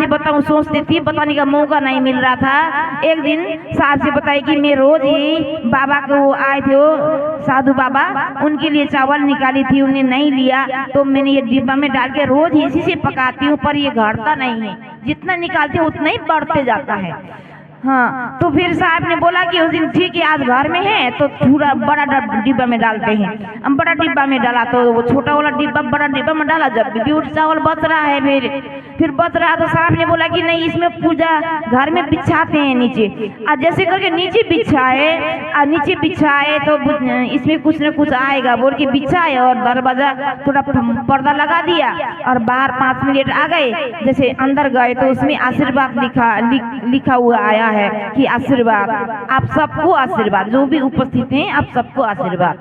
बताऊं सोचती थी, बताने का मौका नहीं मिल रहा था। एक दिन साहब से बताई कि मैं रोज ही बाबा को आए थे, वो साधु बाबा, उनके लिए चावल निकाली थी, उन्हें नहीं लिया, तो मैंने ये डिब्बा में डाल के रोज इसी से पकाती हूँ, पर ये घटता नहीं है, जितना निकालती हूँ उतना ही बढ़ते जाता है। हाँ, तो फिर साहब ने बोला कि उस दिन ठीक है, आज घर में है तो पूरा बड़ा डिब्बा में डालते हैं। हम बड़ा डिब्बा में डाला तो वो छोटा वाला डिब्बा बड़ा डिब्बा में डाला। जब भी चावल बच रहा है, फिर बच रहा तो साहब ने बोला कि नहीं, इसमें पूजा घर में बिछाते हैं नीचे। और जैसे करके नीचे बिछाए तो इसमें कुछ न कुछ आएगा बोल के बिछाए और दरवाजा थोड़ा पर्दा लगा दिया और बाहर 5 मिनट आ गए। जैसे अंदर गए तो उसमें आशीर्वाद लिखा हुआ आया है कि आशीर्वाद, आप सबको आशीर्वाद, जो भी उपस्थित हैं आप सबको आशीर्वाद।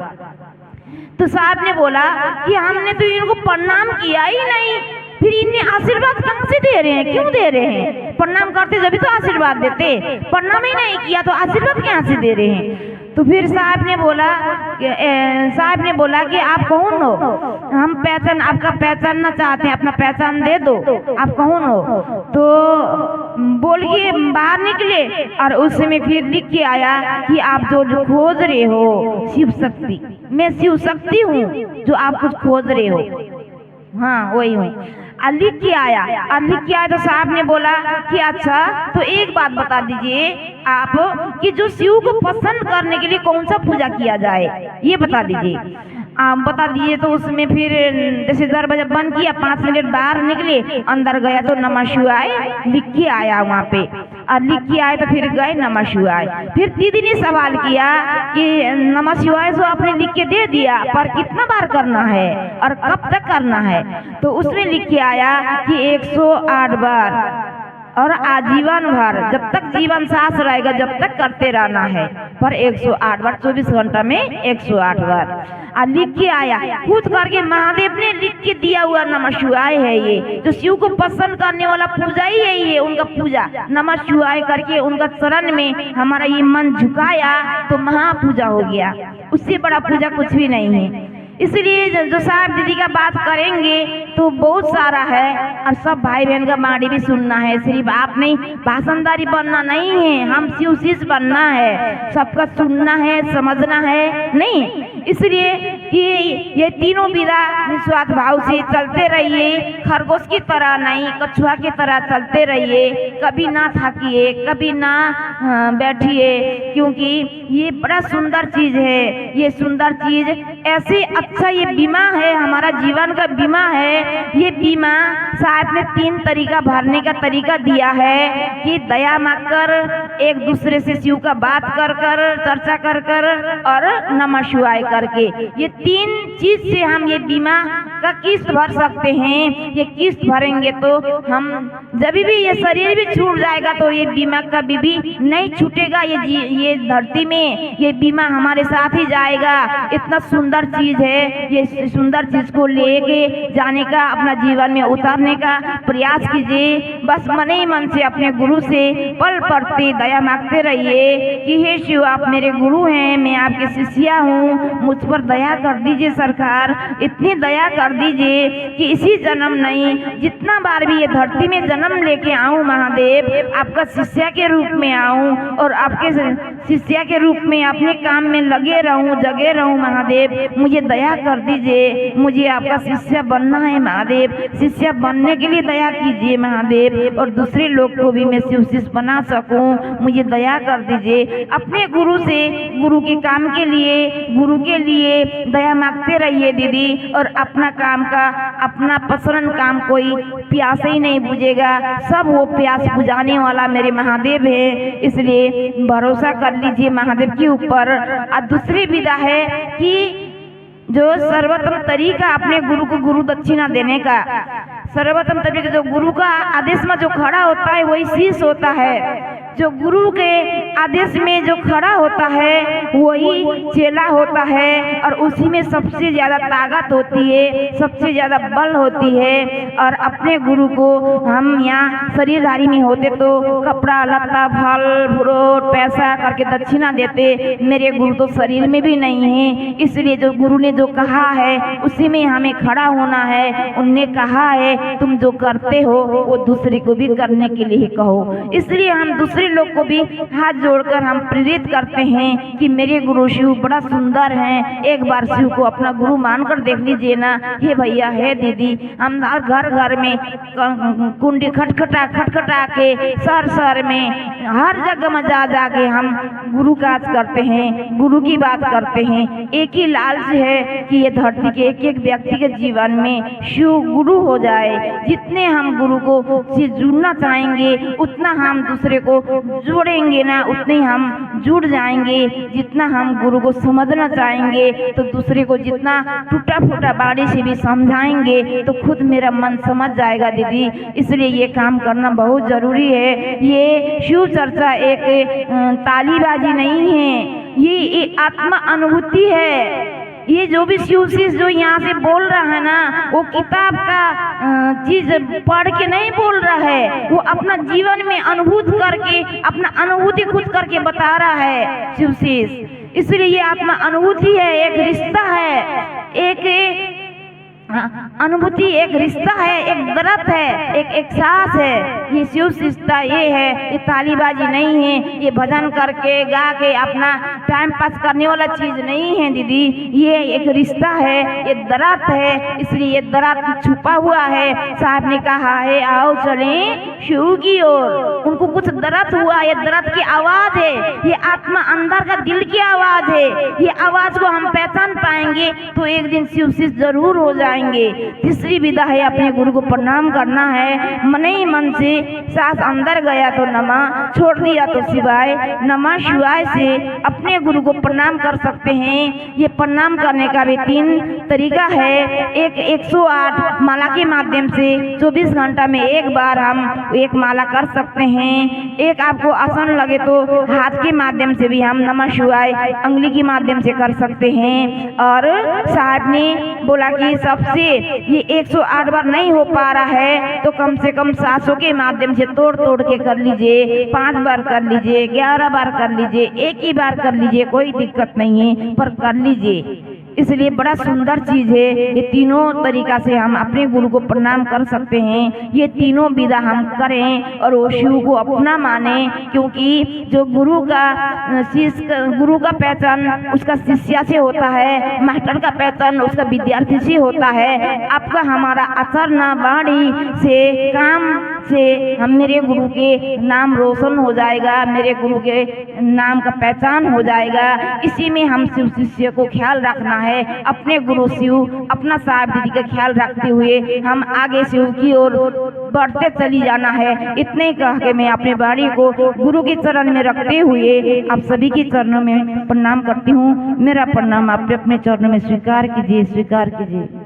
तो साहब ने बोला कि हमने तो इनको प्रणाम किया ही नहीं, फिर इन्हें आशीर्वाद कहाँ से दे रहे हैं, क्यों दे रहे हैं? प्रणाम करते जब तो आशीर्वाद देते, प्रणाम ही नहीं किया तो आशीर्वाद कहाँ से दे रहे हैं? तो फिर साहब ने बोला कि आप कौन हो, हम आपका पहचानना चाहते हैं, अपना पहचान दे दो, आप कौन हो? तो बोल के बाहर निकले और उस समय फिर लिख के आया कि आप जो खोज रहे हो शिव शक्ति, मैं शिव शक्ति हूँ जो आप कुछ खोज रहे हो, हाँ वही हूँ। लिख के आया तो साहब ने बोला कि अच्छा तो एक बात बता दीजिए आप कि जो शिव को प्रसन्न करने के लिए कौन सा पूजा किया जाए, ये बता दीजिए। बता दिए तो उसमें फिर जैसे दरवाजा बंद किया, 5 मिनट बाहर निकले, अंदर गया तो नमः शिवाय लिख के आया वहाँ पे, और लिख के आए तो फिर गए नमः शिवाय। फिर दीदी ने सवाल किया कि नमः शिवाय तो आपने लिख के दे दिया, पर कितना बार करना है और कब तक करना है? तो उसमें लिख के आया कि 108 बार और आजीवन भर, जब तक जीवन सांस रहेगा जब तक करते रहना है। पर 108 बार, 24 घंटा में 108 बार और लिख के आया खुद करके। महादेव ने लिख के दिया हुआ नमः शिवाय है ये, जो शिव को पसंद करने वाला पूजा ही यही है उनका पूजा। नमः शिवाय करके उनका चरण में हमारा ये मन झुकाया तो महापूजा हो गया, उससे बड़ा पूजा कुछ भी नहीं है। इसलिए जो साहब दीदी का बात करेंगे तो बहुत सारा है और सब भाई बहन का बाणी भी सुनना है। सिर्फ आप नहीं भाषणदारी बनना नहीं है, हम शिवशिष बनना है, सबका सुनना है, समझना है नहीं। इसलिए कि ये तीनों विधा निस्वार्थ भाव से चलते रहिए, खरगोश की तरह नहीं कछुआ की तरह चलते रहिए, कभी ना थकिए, कभी ना बैठिए, क्योंकि ये बड़ा सुंदर चीज है। ये सुंदर चीज ऐसे अच्छा ये बीमा है, हमारा जीवन का बीमा है। ये बीमा साहब ने 3 तरीका भरने का तरीका दिया है कि दया मांगकर, एक दूसरे से शिव का बात कर कर, चर्चा कर कर और नमः शिवाय करके, ये 3 चीज से हम ये बीमा का किस्त भर सकते हैं। ये किस्त भरेंगे तो हम जब भी ये शरीर भी छूट जाएगा तो ये बीमा कभी भी नहीं छूटेगा। ये धरती में ये बीमा हमारे साथ ही जाएगा। इतना सुंदर चीज है, ये सुंदर चीज को लेके जाने का, अपना जीवन में उतारने का प्रयास कीजिए। बस मन ही मन से अपने गुरु से पल पड़ते दया मांगते रहिए कि हे शिव आप मेरे गुरु हैं, मैं आपके शिष्या हूँ, मुझ पर दया कर दीजिए सरकार, इतनी दया कर दीजिए कि इसी जन्म नहीं जितना बार भी ये धरती में जन्म लेके आऊँ महादेव, आपका शिष्या के रूप में आऊँ और आपके शिष्या के रूप में अपने काम में लगे रहूँ, जगे रहूँ महादेव, मुझे दया कर दीजिए। मुझे आपका शिष्य बनना है महादेव, शिष्य बनने के लिए दया कीजिए महादेव, और दूसरे लोग को भी मैं शिवशिष्य बना सकूं, मुझे दया कर दीजिए। अपने गुरु से गुरु के काम के लिए, गुरु के लिए दया मांगते रहिए दीदी, और अपना काम का, अपना पसंद काम कोई प्यास ही नहीं बुझेगा, सब वो प्यास बुझाने वाला मेरे महादेव है। इसलिए भरोसा कर लीजिए महादेव के ऊपर। और दूसरी विधा है कि जो सर्वोत्तम तरीका अपने गुरु को गुरु दक्षिणा देने का, सर्वोत्तम तरीका जो गुरु का आदेश में जो खड़ा होता है वही शीश होता है। जो गुरु के आदेश में जो खड़ा होता है वही चेला होता है, और उसी में सबसे ज्यादा ताकत होती है, सबसे ज्यादा बल होती है। और अपने गुरु को हम यहाँ शरीरधारी में होते तो कपड़ा लत्ता फल फ्रूट पैसा करके दक्षिणा देते, मेरे गुरु तो शरीर में भी नहीं है। इसलिए जो गुरु ने जो कहा है उसी में हमें खड़ा होना है। उनने कहा है तुम जो करते हो वो दूसरे को भी करने के लिए कहो। इसलिए हम दूसरे लोग को भी हाथ जोड़कर हम प्रेरित करते हैं कि मेरे गुरु शिव बड़ा सुंदर हैं, एक बार शिव को अपना गुरु मानकर देख लीजिए ना। हे भैया हे दीदी, हम हर घर घर में कुंडी खटखटा के, शहर में हर जगह में जा के हम गुरु काज करते हैं, गुरु की बात करते हैं। एक ही लालच है कि ये धरती के एक एक व्यक्ति के जीवन में शिव गुरु हो जाए। जितने हम गुरु को से जुड़ना चाहेंगे उतना हम दूसरे को जोड़ेंगे ना, उतने हम जुड़ जाएंगे। जितना हम गुरु को समझना चाहेंगे तो दूसरे को जितना टूटा फूटा बाड़ी से भी समझाएंगे तो खुद मेरा मन समझ जाएगा दीदी। इसलिए ये काम करना बहुत जरूरी है। ये शिव चर्चा एक तालीबाजी नहीं है, ये आत्मा अनुभूति है। ये जो भी शिवशिष जो यहाँ से बोल रहा है ना, वो किताब का चीज पढ़ के नहीं बोल रहा है, वो अपना जीवन में अनुभूत करके, अपना अनुभूति खुद करके बता रहा है शिवशिष। इसलिए ये आत्मा अनुभूति है, एक रिश्ता है, एक अनुभूति, एक रिश्ता है, एक दर्द है, एक एहसास है। ये शिव रिश्ता ये है, ये तालीबाजी नहीं है, ये भजन करके गा के अपना टाइम पास करने वाला चीज नहीं है दीदी। ये एक रिश्ता है, ये दर्द है। इसलिए ये दर्द छुपा हुआ है। साहब ने कहा है आओ चलें शिव की ओर। उनको कुछ दर्द हुआ, ये दर्द की आवाज है, ये आत्मा अंदर का दिल की आवाज है। ये आवाज को हम पहचान पाएंगे तो एक दिन शिवशिष जरूर हो जाएंगे। तीसरी विधा है अपने गुरु को प्रणाम करना है, मन ही मन से सांस अंदर गया तो नमः, छोड़ दिया तो शिवाय। नमः शिवाय से अपने गुरु को प्रणाम कर सकते हैं। ये प्रणाम करने का भी 3 तरीका है। एक 108 माला के माध्यम से 24 घंटा में एक बार हम एक माला कर सकते हैं। एक आपको आसान लगे तो हाथ के माध्यम से भी हम नमः शिवाय अंगुली के माध्यम से कर सकते हैं। और साहब ने बोला कि सबसे ये 108 बार नहीं हो पा रहा है तो कम से कम 700 के माध्यम से तोड़ तोड़ के कर लीजिए। 5 बार कर लीजिए, 11 बार कर लीजिए, एक ही बार कर लीजिए, कोई दिक्कत नहीं है, पर कर लीजिए। इसलिए बड़ा सुंदर चीज है। ये तीनों तरीका से हम अपने गुरु को प्रणाम कर सकते हैं। ये तीनों विधा हम करें और वो शिव को अपना माने, क्योंकि जो गुरु का पहचान उसका शिष्य से होता है, मास्टर का पहचान उसका विद्यार्थी से होता है। आपका हमारा आचरण वाणी से, काम से हम मेरे गुरु के नाम रोशन हो जाएगा, मेरे गुरु के नाम का पहचान हो जाएगा। इसी में हम शिव शिष्य को ख्याल रखना है। अपने गुरु शिव, अपना साहब दीदी का ख्याल रखते हुए हम आगे शिव की ओर बढ़ते चली जाना है। इतने ही कह के मैं अपने वाणी को गुरु के चरण में रखते हुए आप सभी के चरणों में प्रणाम करती हूँ। मेरा प्रणाम आप अपने चरणों में स्वीकार कीजिए, स्वीकार कीजिए।